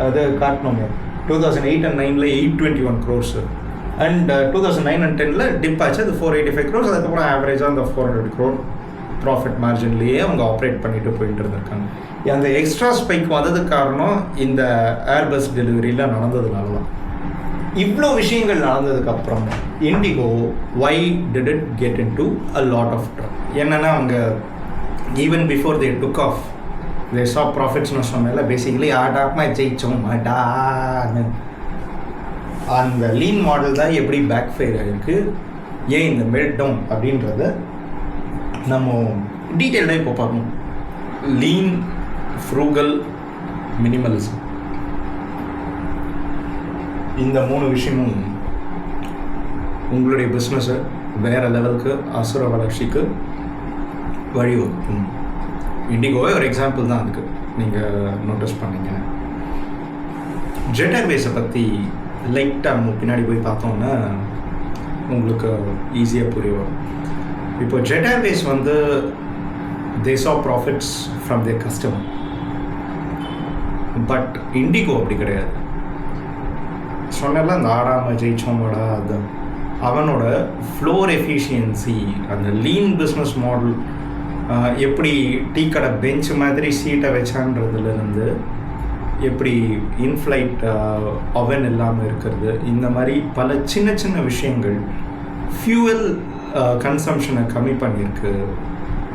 அது காட்டணுமே 2008 and 9 821 crores and 2009 and 10 dip ஆச்சு, அது 485 crores. அதுக்கப்புறம் ஆவரேஜாக அந்த 400 crore ப்ராஃபிட் மார்ஜின்லேயே அவங்க ஆப்ரேட் பண்ணிட்டு போயிட்டு இருந்திருக்காங்க. அந்த எக்ஸ்ட்ரா ஸ்பைக் வந்ததுக்கு காரணம் இந்த ஏர்பஸ் டெலிவரியில் நடந்ததுனால தான். இவ்வளோ விஷயங்கள் நடந்ததுக்கப்புறம் IndiGo why did it get in to a lot of trouble? என்னென்னா அவங்க even before they took off they saw ப்ராஃபிட்ஸ்னு சொன்னால பேசிக்கலி ஆடாமல் ஜெயிச்சோம் மாட்டான்னு அந்த லீன் மாடல் தான் எப்படி பேக் ஃபயர் ஆகிருக்கு, ஏன் இந்த மெல்ட் டவுன் அப்படின்றத நம்ம டீட்டெயில்டாக இப்போ பார்க்கணும். லீன், ஃப்ரூகல், மினிமலிசம், இந்த 3 விஷயமும் உங்களுடைய பிஸ்னஸை வேறு லெவலுக்கு அசுர வளர்ச்சிக்கு வழிவகுக்கும். இண்டிகோவே ஒரு எக்ஸாம்பிள் தான் அதுக்கு, நீங்கள் நோட்டீஸ் பண்ணீங்க. ஜெட் ஏர்வேஸை பற்றி லைட்டாக நம்ம பின்னாடி போய் பார்த்தோம்னா உங்களுக்கு ஈஸியாக புரிய வரும். இப்போ ஜெட் ஏர்வேஸ் வந்து they saw profits from their customer, but indigo அப்படி கிடையாது. சொன்னல அந்த ஆடாமல் ஜெயிச்சோமாடா, அது அவனோட ஃப்ளோர் எஃபிஷியன்சி, அந்த லீன் பிஸ்னஸ் மாடல், எப்படி டீ கடை பெஞ்ச் மாதிரி சீட்டை வச்சான்றதுலேருந்து எப்படி இன்ஃப்ளைட் அவன் இல்லாமல் இருக்கிறது, இந்த மாதிரி பல சின்ன சின்ன விஷயங்கள் ஃபியூவல் கன்சம்ஷனை கம்மி பண்ணியிருக்கு,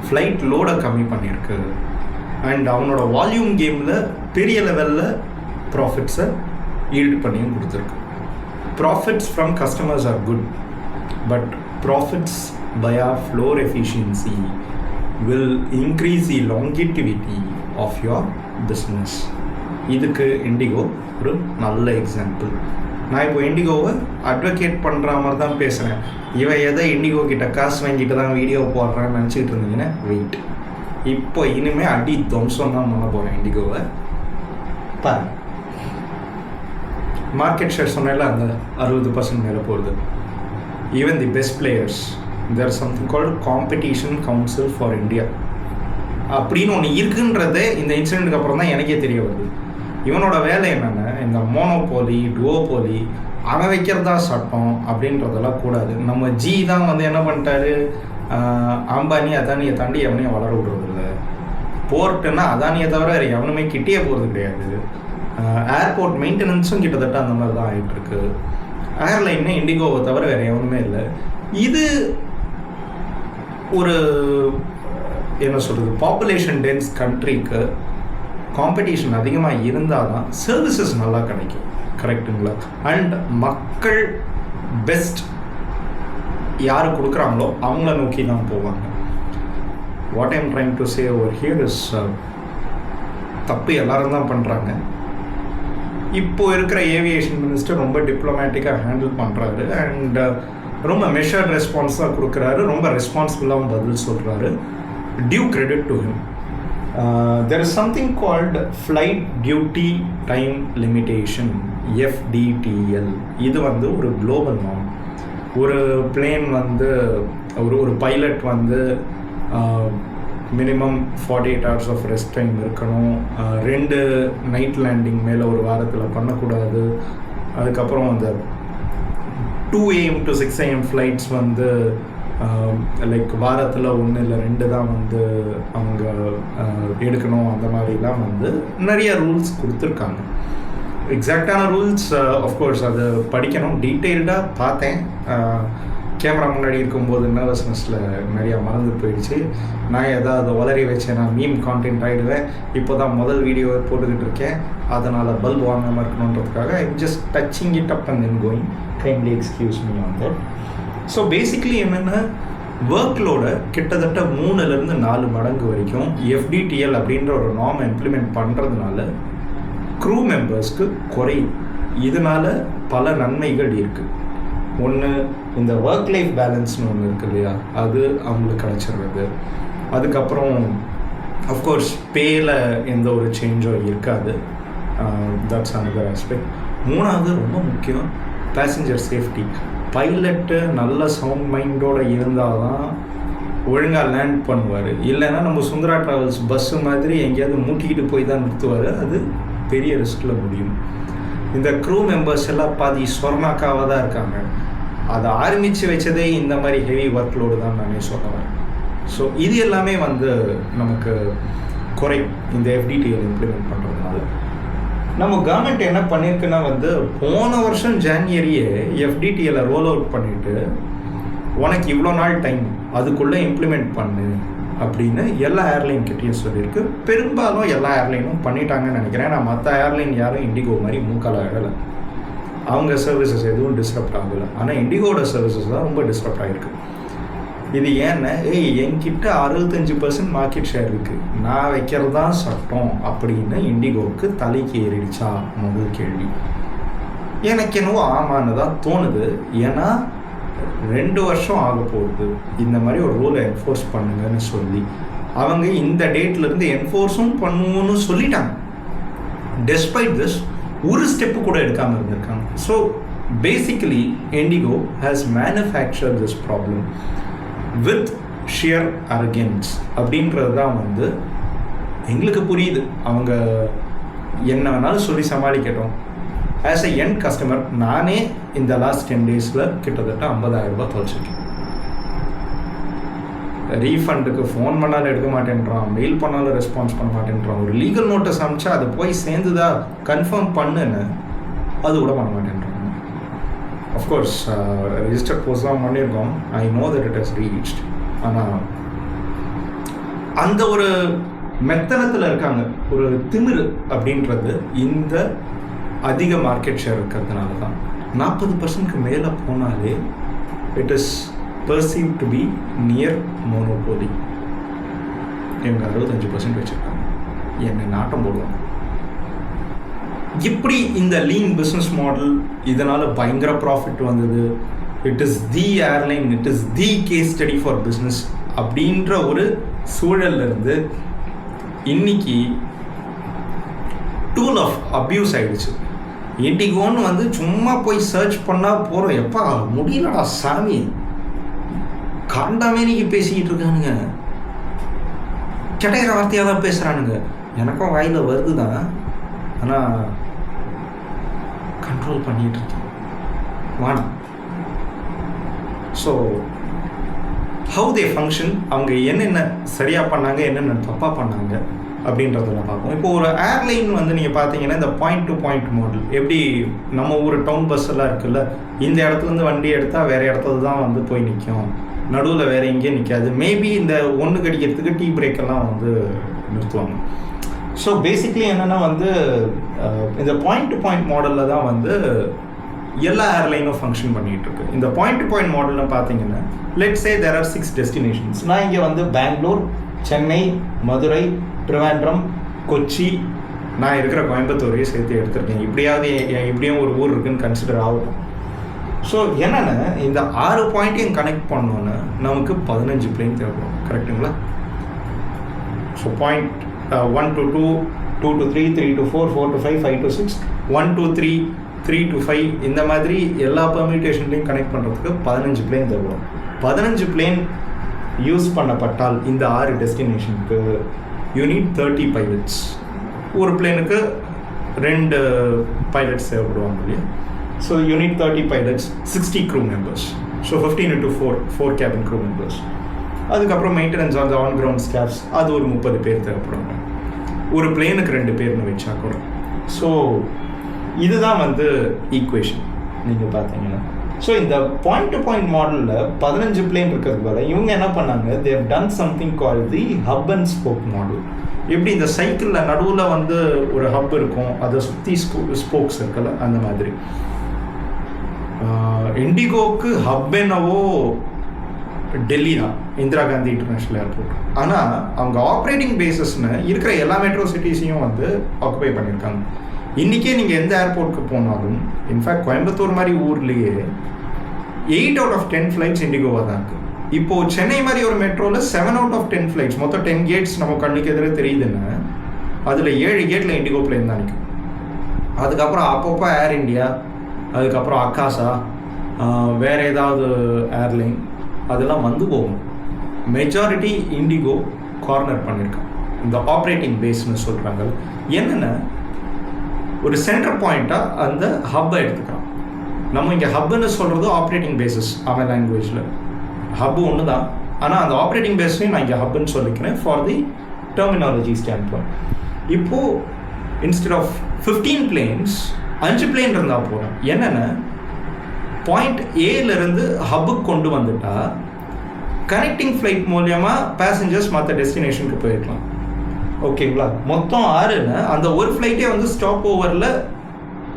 ஃப்ளைட் லோடை கம்மி பண்ணியிருக்கு, அண்ட் அவனோட வால்யூம் கேமில் பெரிய லெவலில் ப்ராஃபிட்ஸை ஈல்டு பண்ணியும் கொடுத்துருக்கு. Profits from customers are good, but profits by our floor efficiency will increase the longevity of your business. இதுக்கு இண்டிகோ ஒரு நல்ல எக்ஸாம்பிள். நான் இப்போ இண்டிகோவை அட்வொகேட் பண்ணுற மாதிரி தான் பேசுகிறேன். இவன் எதை இண்டிகோ கிட்ட காசு வாங்கிட்டு தான் வீடியோ போடுறான்னு நினச்சிக்கிட்டு இருந்தீங்கன்னா வெயிட், இப்போ இனிமேல் அடி துவம்சம் தான் பண்ண போகிறேன் இண்டிகோவை. பாருங்க, மார்க்கெட் ஷேர் சொன்னால அந்த 60% மேலே போகுது. Even the best players, there is something called Competition Council for India அப்படின்னு ஒன்று இருக்குன்றதே இந்த இன்சிடென்ட்டுக்கு அப்புறம் தான் எனக்கே தெரிய வருது. இவனோட வேலை என்னென்னா, இந்த மோனோபோலி, டுவோபோலி அவன் வைக்கிறதா சட்டம் அப்படின்றதெல்லாம் கூடாது. நம்ம ஜி தான் வந்து என்ன பண்ணிட்டாரு, அம்பானி அதானியை தாண்டி எவனையும் வளர விடுறதில்ல. போர்ட்டுன்னா அதானியை தவிர வேறு எவனுமே கிட்டே போகிறது கிடையாது. ஏர்போர்ட் மெயின்டெனன்ஸும் கிட்டத்தட்ட அந்த மாதிரி தான் ஆகிட்டுருக்கு. ஏர்லைன்னு இண்டிகோவை தவிர வேறு எவனுமே இல்லை. இது ஒரு என்ன சொல்கிறது, பாப்புலேஷன் டென்ஸ் கண்ட்ரிக்கு காம்படிஷன் அதிகமாக இருந்தால் தான் சர்வீசஸ் நல்லா கிடைக்கும். கரெக்டுங்களா? அண்ட் மக்கள் பெஸ்ட் யார் கொடுக்குறாங்களோ அவங்கள நோக்கி தான் போவாங்க. What I'm trying to say over here is, தப்பு எல்லாரும் தான் பண்ணுறாங்க. இப்போது இருக்கிற ஏவியேஷன் மினிஸ்டர் ரொம்ப டிப்ளமேட்டிக்காக ஹேண்டில் பண்ணுறாரு அண்ட் ரொம்ப மெஷர்ட் ரெஸ்பான்ஸாக கொடுக்குறாரு, ரொம்ப ரெஸ்பான்சிபிளாகவும் பதில் சொல்கிறாரு. Due credit to him. There is something called Flight Duty Time Limitation, FDTL. இது வந்து ஒரு குளோபல் நார்ம். ஒரு பிளேன் வந்து ஒரு பைலட் வந்து minimum 48 hours of rest time இருக்கணும், 2 நைட் லேண்டிங் மேலே ஒரு வாரத்தில் பண்ணக்கூடாது. அதுக்கப்புறம் அந்த 2 AM to 6 AM ஃப்ளைட்ஸ் வந்து லைக் வாரத்தில் 1 இல்லை 2 தான் வந்து அவங்க எடுக்கணும். அந்த மாதிரிலாம் வந்து நிறைய ரூல்ஸ் கொடுத்துருக்காங்க. எக்ஸாக்டான ரூல்ஸ் ஆஃப்கோர்ஸ் அது படிக்கணும், டீட்டெயில்டாக பார்த்தேன். கேமரா முன்னாடி இருக்கும்போது நர்வஸ்னஸில் நிறையா மறந்து போயிடுச்சு. நான் எதாவது உளறி வச்சேன், நான் மீம் கான்டென்ட் ஆகிடுவேன். இப்போ தான் முதல் வீடியோ போட்டுக்கிட்டு இருக்கேன், அதனால் பல்ப் வாங்காமல் இருக்கணுன்றதுக்காக I'm just touching it up and then going. Kindly excuse me on that. So basically என்னென்னா ஒர்க்லோட கிட்டத்தட்ட 3லேருந்து 4 மடங்கு வரைக்கும் FDTL அப்படின்ற ஒரு நார்ம் இம்ப்ளிமெண்ட் பண்ணுறதுனால க்ரூ மெம்பர்ஸ்க்கு குறையும். இதனால் பல நன்மைகள் இருக்குது. ஒன்று, இந்த ஒர்க் லைஃப் பேலன்ஸ்னு ஒன்று இருக்குது இல்லையா, அது அவங்களுக்கு கிடச்சிடுறது. அதுக்கப்புறம் அஃப்கோர்ஸ் பேயில் எந்த ஒரு சேஞ்சும் இருக்காது. That's another aspect. 3வது ரொம்ப முக்கியம், பேசஞ்சர் சேஃப்டி. பைலட்டு நல்ல சவுண்ட் மைண்டோடு இருந்தால் தான் ஒழுங்காக லேண்ட் பண்ணுவார். இல்லைன்னா நம்ம சுந்தரா ட்ராவல்ஸ் பஸ்ஸு மாதிரி எங்கேயாவது மூட்டிக்கிட்டு போய் தான் நிறுத்துவார். அது பெரிய ரிஸ்கில் முடியும். இந்த க்ரூ மெம்பர்ஸ் எல்லாம் பாதி சொர்ணாக்காவாக தான் இருக்காங்க. அதை ஆரம்பித்து வச்சதே இந்த மாதிரி ஹெவி ஒர்க்லோடு தான் நானே சொல்லுவேன். ஸோ இது எல்லாமே நமக்கு குறையும் இந்த FDTL இம்ப்ளிமெண்ட் பண்ணுறதுனால. நம்ம கவர்மெண்ட் என்ன பண்ணியிருக்குன்னா போன வருஷம் ஜான்வரியே FDTL ரோல் அவுட் பண்ணிவிட்டு உனக்கு இவ்வளோ நாள் டைம் அதுக்குள்ளே இம்ப்ளிமெண்ட் பண்ணு அப்படின்னு எல்லா ஏர்லைன்கிட்டையும் சொல்லியிருக்கு. பெரும்பாலும் எல்லா ஏர்லைனும் பண்ணிட்டாங்கன்னு நினைக்கிறேன். நான் மற்ற ஏர்லைன் யாரும் இண்டிகோ மாதிரி மூக்கால இடலை, அவங்க சர்வீசஸ் எதுவும் டிஸ்டர்ப்ட் ஆகலை. ஆனால் இண்டிகோட சர்வீசஸ் தான் ரொம்ப டிஸ்டர்ப்ட் ஆகிருக்கு. இது ஏன்னா என்கிட்ட 65% மார்க்கெட் ஷேர் இருக்குது, நான் வைக்கிறது தான் சட்டம் அப்படின்னு இண்டிகோவுக்கு தலைக்கு ஏறிடுச்சா முதல் கேள்வி. எனக்கு என்னவோ ஆமான்னு தான் தோணுது. ஏன்னா 2 வருஷம் ஆக போகுது இந்த மாதிரி ஒரு ரூலை என்ஃபோர்ஸ் பண்ணுங்கன்னு சொல்லி. அவங்க இந்த டேட்லேருந்து என்ஃபோர்ஸும் பண்ணுவோன்னு சொல்லிட்டாங்க. டெஸ்பைட் திஸ் ஒரு ஸ்டெப்பு கூட எடுக்காமல் இருந்திருக்காங்க. So basically indigo has manufacture this problem with shear arrogance அப்படின்றது தான் எங்களுக்கு புரியுது. அவங்க என்ன வேணாலும் சொல்லி சமாளிக்கட்டும். ஆஸ் எ எண்ட் கஸ்டமர் நானே இந்த லாஸ்ட் 10 டேஸில் கிட்டத்தட்ட 50,000 ரூபாய் தொலைச்சிருக்கேன். ரீஃபண்டுக்கு ஃபோன் பண்ணாலும் எடுக்க மாட்டேன்றான், மெயில் பண்ணாலும் ரெஸ்பான்ஸ் பண்ண மாட்டேன்றான். ஒரு லீகல் நோட்டீஸ் அனுப்பிச்சா அது போய் சேர்ந்துதா கன்ஃபார்ம் பண்ணுன்னு அது கூட பண்ண மாட்டேன்றாங்க. அஃப்கோர்ஸ் ரெஜிஸ்டர்ட் போஸ்ட் தான் பண்ணியிருக்கோம். I know that it has reached. ஆனால் அந்த ஒரு மெத்தனத்தில் இருக்காங்க. ஒரு திமிரு அப்படின்றது இந்த அதிக மார்க்கெட் ஷேர் இருக்கிறதுனால தான். 40%க்கு மேலே போனாலே it is perceived to be near monopoly. இவங்க 65% வச்சுருக்காங்க, என்னை நாட்டம் போடுவாங்க. இப்படி இந்த லீன் பிஸ்னஸ் மாடல் இதனால் பயங்கர ப்ராஃபிட் வந்தது. It is the airline, it is the case study for business அப்படின்ற ஒரு சூழல்லேருந்து இன்னைக்கு டூல் ஆஃப் அப்யூஸ் ஆகிடுச்சு. இண்டிகோன்னு சும்மா போய் சர்ச் பண்ணால் போகிறோம். எப்பா முடியலடா சாமி, காண்டாமே நீங்க பேசிக்கிட்டு இருக்கானுங்க, கெட்டையிற வார்த்தையாக தான் பேசுகிறானுங்க. எனக்கும் வாயில் வருது தான், ஆனால் கண்ட்ரோல் பண்ணிகிட்டு இருக்கேன். வேணாம். ஸோ ஹவு தே ஃபங்க்ஷன், அவங்க என்னென்ன சரியாக பண்ணாங்க, என்னென்ன தப்பாக பண்ணாங்க அப்படின்றத பார்ப்போம். இப்போ ஒரு ஏர்லைன் நீங்கள் பார்த்தீங்கன்னா இந்த பாயிண்ட் டு பாயிண்ட் மாடல், எப்படி நம்ம ஊர் டவுன் பஸ் எல்லாம் இருக்குல்ல, இந்த இடத்துலேருந்து வண்டி எடுத்தால் வேறு இடத்துல தான் போய் நிற்கும், நடுவில் வேறு எங்கேயும் நிற்காது. மேபி இந்த ஒன்று கடிக்கிறதுக்கு டீ பிரேக்கெல்லாம் நிறுத்துவாங்க. ஸோ பேசிக்லி என்னென்னா இந்த பாயிண்ட் டு பாயிண்ட் மாடலில் தான் எல்லா ஏர்லைனும் ஃபங்க்ஷன் பண்ணிகிட்டு இருக்கு. இந்த பாயிண்ட் டு பாயிண்ட் மாடலில் பார்த்தீங்கன்னா let's say there are 6 destinations. நான் இங்கே பெங்களூர், சென்னை, மதுரை, திருவேண்ட்ரம், கொச்சி, நான் இருக்கிற கோயம்புத்தூரையும் சேர்த்து எடுத்திருக்கேன். இப்படியும் ஒரு ஊர் இருக்குன்னு கன்சிடர் ஆகட்டும். ஸோ என்னென்னா இந்த 6 பாயிண்ட்டையும் கனெக்ட் பண்ணோன்னு நமக்கு 15 பிளேன் தேவைப்படும். கரெக்டுங்களா? So point 1 to 2, 2 to 3, 3 to 4, 4 to 5, 5 to 6, 1 to 3, 3 to 5 இந்த மாதிரி எல்லா பெர்மிட்டேஷன்லையும் கனெக்ட் பண்ணுறதுக்கு 15 பிளேன் தேவைப்படும். 15 பிளேன் யூஸ் பண்ணப்பட்டால் இந்த 6 டெஸ்டினேஷனுக்கு யூ நீட் 30 பைலட்ஸ். ஒரு பிளேனுக்கு 2 பைலட்ஸ் தேவைப்படுவாங்க இல்லையா? So you need 30 pilots, 60 crew members. So 15 into 4 cabin crew members. அதுக்கப்புறம் maintenance on the on ground staffs, அது ஒரு 30 பேர் தேவைப்படுவாங்க. ஒரு பிளேனுக்கு 2 பேர்னு வச்சா கூட. ஸோ இதுதான் ஈக்குவேஷன் நீங்கள் பார்த்தீங்கன்னா. ஸோ இந்த பாயிண்ட் டு பாயிண்ட் மாடலில் 15 பிளேன் இருக்கிறது போல இவங்க என்ன பண்ணாங்க, they have done something called the hub and spoke model. எப்படி இந்த சைக்கிளில் நடுவில் ஒரு ஹப் இருக்கும், அதை சுற்றி ஸ்போக்ஸ் இருக்குல்ல, அந்த மாதிரி இண்டிகோவுக்கு ஹப் என்னவோ டெல்லி தான், இந்திரா காந்தி இன்டர்நேஷ்னல் ஏர்போர்ட். ஆனால் அவங்க ஆப்ரேட்டிங் பேசஸ்னு இருக்கிற எல்லா மெட்ரோ சிட்டிஸையும் வந்து ஆக்குபை பண்ணியிருக்காங்க. இன்றைக்கே நீங்கள் எந்த ஏர்போர்ட்டுக்கு போனாலும், இன்ஃபேக்ட் கோயம்புத்தூர் மாதிரி ஊர்லேயே 8 out of 10 ஃப்ளைட்ஸ் இண்டிகோவாக தான் இருக்குது. இப்போது சென்னை மாதிரி ஒரு மெட்ரோவில் 7 out of 10 ஃப்ளைட்ஸ், மொத்தம் 10 கேட்ஸ் நம்ம கண்ணுக்கு எதிராக தெரியுதுன்னு அதில் 7 கேட்டில் இண்டிகோ பிளேன் தான் நிற்கும். அதுக்கப்புறம் அப்பப்போ ஏர் இண்டியா, அதுக்கப்புறம் அக்காசா, வேறு ஏதாவது ஏர்லைன் அதெல்லாம் வந்து போகும். மெஜாரிட்டி இண்டிகோ கார்னர் பண்ணியிருக்கான். இந்த ஆப்ரேட்டிங் பேஸ்ன்னு சொல்கிறாங்க. என்னென்ன ஒரு சென்டர் பாயிண்ட்டாக அந்த ஹப்பை எடுத்துக்கிறான். நம்ம இங்கே ஹப்புன்னு சொல்கிறது ஆப்ரேட்டிங் பேஸஸ் அவன் லாங்குவேஜில். ஹப்பு ஒன்று தான், ஆனால் அந்த ஆப்ரேட்டிங் பேஸையும் நான் இங்கே ஹப்புன்னு சொல்லிக்கிறேன் for the terminology stand point. இப்போது இன்ஸ்டெட் ஆஃப் 15 பிளேன்ஸ் 5 பிளேன் இருந்தால் போகிறோம். என்னென்ன பாயிண்ட் ஏலேருந்து ஹப்புக்கு கொண்டு வந்துட்டா கனெக்டிங் ஃப்ளைட் மூலியமாக பேசஞ்சர்ஸ் மற்ற டெஸ்டினேஷனுக்கு போயிருக்கலாம். ஓகேங்களா? மொத்தம் 6ன்னு அந்த ஒரு ஃப்ளைட்டே வந்து ஸ்டாப் ஓவரில்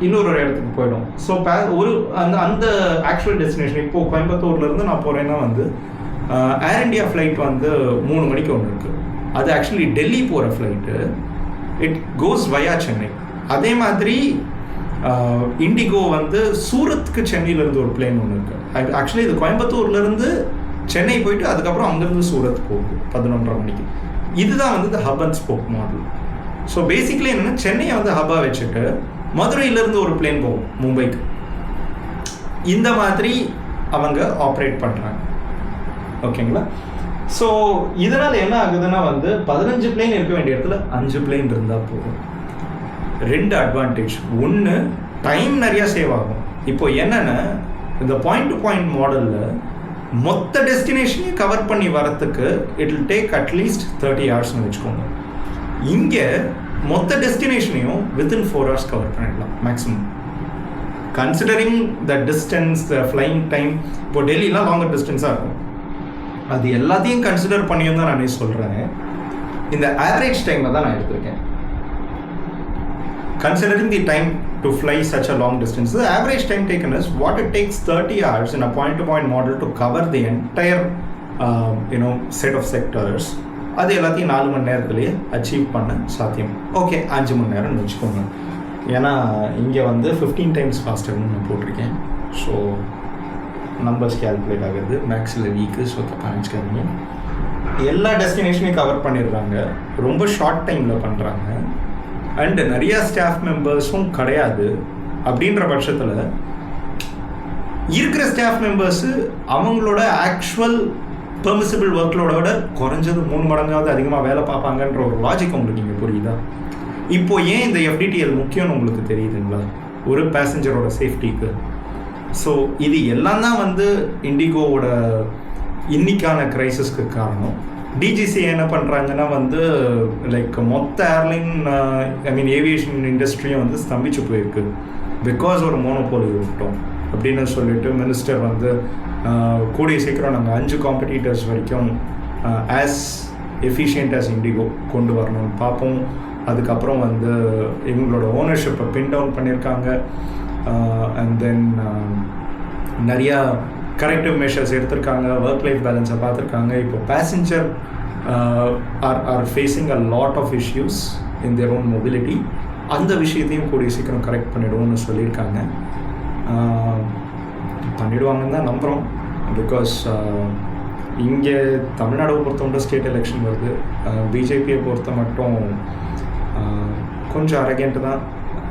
இன்னொரு இடத்துக்கு போயிடும். ஸோ ஒரு அந்த ஆக்சுவல் டெஸ்டினேஷன் இப்போது கோயம்புத்தூர்லேருந்து நான் போகிறேன்னா வந்து ஏர் இண்டியா ஃப்ளைட் வந்து 3 மணிக்கு ஒன்று இருக்குது. அது ஆக்சுவலி டெல்லி போகிற ஃப்ளைட்டு. இட் கோஸ் வயா சென்னை. அதே மாதிரி இண்டிகோ வந்து சூரத்துக்கு சென்னையிலேருந்து ஒரு பிளேன் ஒன்று இருக்குது. ஆக்சுவலி இது கோயம்புத்தூர்லேருந்து சென்னை போயிட்டு அதுக்கப்புறம் அங்கேருந்து சூரத் போகும் 11:30 மணிக்கு. இதுதான் வந்து இந்த hub and spoke model. So basically என்னென்னா, சென்னையை வந்து ஹப்பாக வச்சுட்டு மதுரையிலேருந்து ஒரு பிளேன் போகும் மும்பைக்கு. இந்த மாதிரி அவங்க ஆப்ரேட் பண்ணுறாங்க. ஓகேங்களா? ஸோ இதனால் என்ன ஆகுதுன்னா வந்து 15 பிளேன் இருக்க வேண்டிய இடத்துல 5 பிளேன் இருந்தால் போதும். 2 அட்வான்டேஜ். ஒன்று, டைம் நிறையா சேவ் ஆகும். இப்போ என்னென்னா, இந்த பாயிண்ட் டு பாயிண்ட் மாடலில் மொத்த டெஸ்டினேஷனையும் கவர் பண்ணி வரத்துக்கு இட் வில் டேக் அட்லீஸ்ட் 30 ஹவர்ஸ்னு வச்சுக்கோங்க. இங்கே மொத்த டெஸ்டினேஷனையும் வித்தின் 4 hours கவர் பண்ணிடலாம் maximum. Considering the distance, the flying time. இப்போ டெல்லிலாம் லாங்கர் டிஸ்டன்ஸாக இருக்கும். அது எல்லாத்தையும் கன்சிடர் பண்ணியும் தான் நான் சொல்கிறேன். இந்த ஆவரேஜ் டைமை தான் நான் எடுத்திருக்கேன். Considering the time to fly such a long distance, the average time taken is what it takes 30 hours in a point-to-point model to cover the entire set of sectors. அது எல்லாத்தையும் 4 மணி நேரத்துலேயே அச்சீவ் பண்ண சாத்தியம். Okay, 5 மணி நேரம்னு வச்சுக்கோங்க. ஏன்னா இங்கே வந்து 15 times ஃபாஸ்டர்னு நான் போட்டிருக்கேன். ஸோ நம்பர்ஸ் கேல்குலேட் ஆகுது, மேக்ஸில் வீக்கு. ஸோ காமிச்சிக்காதீங்க. எல்லா டெஸ்டினேஷனையும் கவர் பண்ணிடுறாங்க, ரொம்ப ஷார்ட் டைமில் பண்ணுறாங்க. அண்டு நிறையா ஸ்டாஃப் மெம்பர்ஸும் கிடையாது. அப்படின்ற பட்சத்தில் இருக்கிற ஸ்டாஃப் மெம்பர்ஸு அவங்களோட ஆக்சுவல் பெர்மிசிபிள் ஒர்க்லோட குறைஞ்சது 3 மடங்காவது அதிகமாக வேலை பார்ப்பாங்கன்ற ஒரு லாஜிக் உங்களுக்கு இங்கே புரியுதா? இப்போது ஏன் இந்த FDTL முக்கியம்னு உங்களுக்கு தெரியுதுங்களா? ஒரு பேசஞ்சரோட சேஃப்டிக்கு. ஸோ இது எல்லாம் தான் வந்து இண்டிகோவோட இன்னைக்கான க்ரைசிஸ்க்கு காரணம். டிஜிசி என்ன பண்ணுறாங்கன்னா வந்து லைக் மொத்த ஏர்லைன் ஏவியேஷன் இண்டஸ்ட்ரியும் வந்து ஸ்தம்பிச்சு போயிருக்கு. பிகாஸ் ஒரு மோனோபோலி விட்டோம் அப்படின்னு சொல்லிட்டு மினிஸ்டர் வந்து கூடிய சீக்கிரம் நாங்கள் 5 காம்படிட்டர்ஸ் வரைக்கும் ஆஸ் எஃபிஷியன்ட் ஆஸ் இண்டிகோ கொண்டு வரணும்னு பார்ப்போம். அதுக்கப்புறம் வந்து இவங்களோட ஓனர்ஷிப்பை பின் டவுன் பண்ணியிருக்காங்க. அண்ட் தென் நிறையா கரெக்டிவ் மெஷர்ஸ் எடுத்திருக்காங்க, ஒர்க் லைஃப் பேலன்ஸை பார்த்துருக்காங்க. இப்போ passenger are facing a lot of issues in their own mobility. அந்த விஷயத்தையும் கூடிய சீக்கிரம் கரெக்ட் பண்ணிவிடுவோம்னு சொல்லியிருக்காங்க. பண்ணிவிடுவாங்கன்னு தான் நம்புகிறோம். பிகாஸ் இங்கே தமிழ்நாடு பொறுத்தவரை ஸ்டேட் எலெக்ஷன் வருது. பிஜேபியை பொறுத்த மட்டும் கொஞ்சம் அரகென்ட்டு தான்,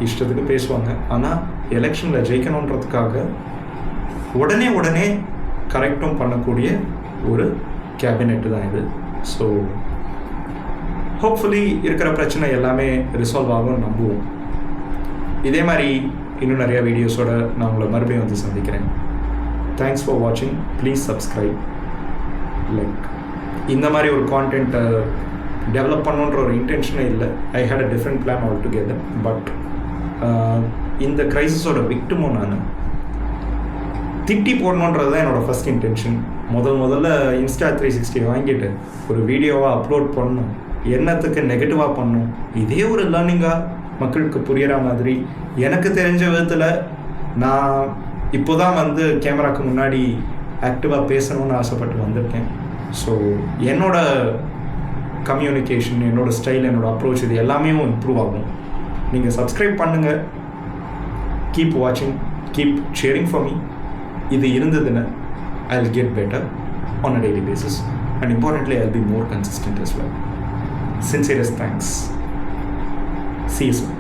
இஷ்டத்துக்கு பேசுவாங்க. ஆனால் எலெக்ஷனில் ஜெயிக்கணுன்றதுக்காக உடனே கரெக்டும் பண்ணக்கூடிய ஒரு கேபினெட்டு தான் இது. ஸோ ஹோப்ஃபுல்லி இருக்கிற பிரச்சனை எல்லாமே ரிசால்வ் ஆகும்னு நம்புவோம். இதே மாதிரி இன்னும் நிறையா வீடியோஸோடு நான் உங்களை மறுபடியும் வந்து சந்திக்கிறேன். தேங்க்ஸ் ஃபார் வாட்சிங். Please subscribe. லைக் இந்த மாதிரி ஒரு கான்டென்ட்டை டெவலப் பண்ணுன்ற ஒரு இன்டென்ஷனே இல்லை. I had a different plan altogether. But இந்த க்ரைசிஸோட விக்டிமும் நான் திட்டி போடணுன்றது தான் என்னோடய ஃபஸ்ட் இன்டென்ஷன். முதல்ல இன்ஸ்டா 360 வாங்கிட்டு ஒரு வீடியோவாக அப்லோட் பண்ணணும், என்னத்துக்கு நெகட்டிவாக பண்ணணும். இதே ஒரு லேர்னிங்காக மக்களுக்கு புரிகிற மாதிரி எனக்கு தெரிஞ்ச விதத்தில் நான் இப்போ தான் வந்து கேமராக்கு முன்னாடி ஆக்டிவாக பேசணும்னு ஆசைப்பட்டு வந்திருக்கேன். ஸோ என்னோட கம்யூனிகேஷன், என்னோடய ஸ்டைல், என்னோடய அப்ரோச் இது எல்லாமே இம்ப்ரூவ் ஆகும். நீங்கள் சப்ஸ்கிரைப் பண்ணுங்கள். கீப் வாட்சிங், கீப் ஷேரிங் ஃபார் மீ. இது இருந்ததுன்னு I will get better on a daily basis, and importantly I'll be more consistent as well. Sincerest thanks. See you soon.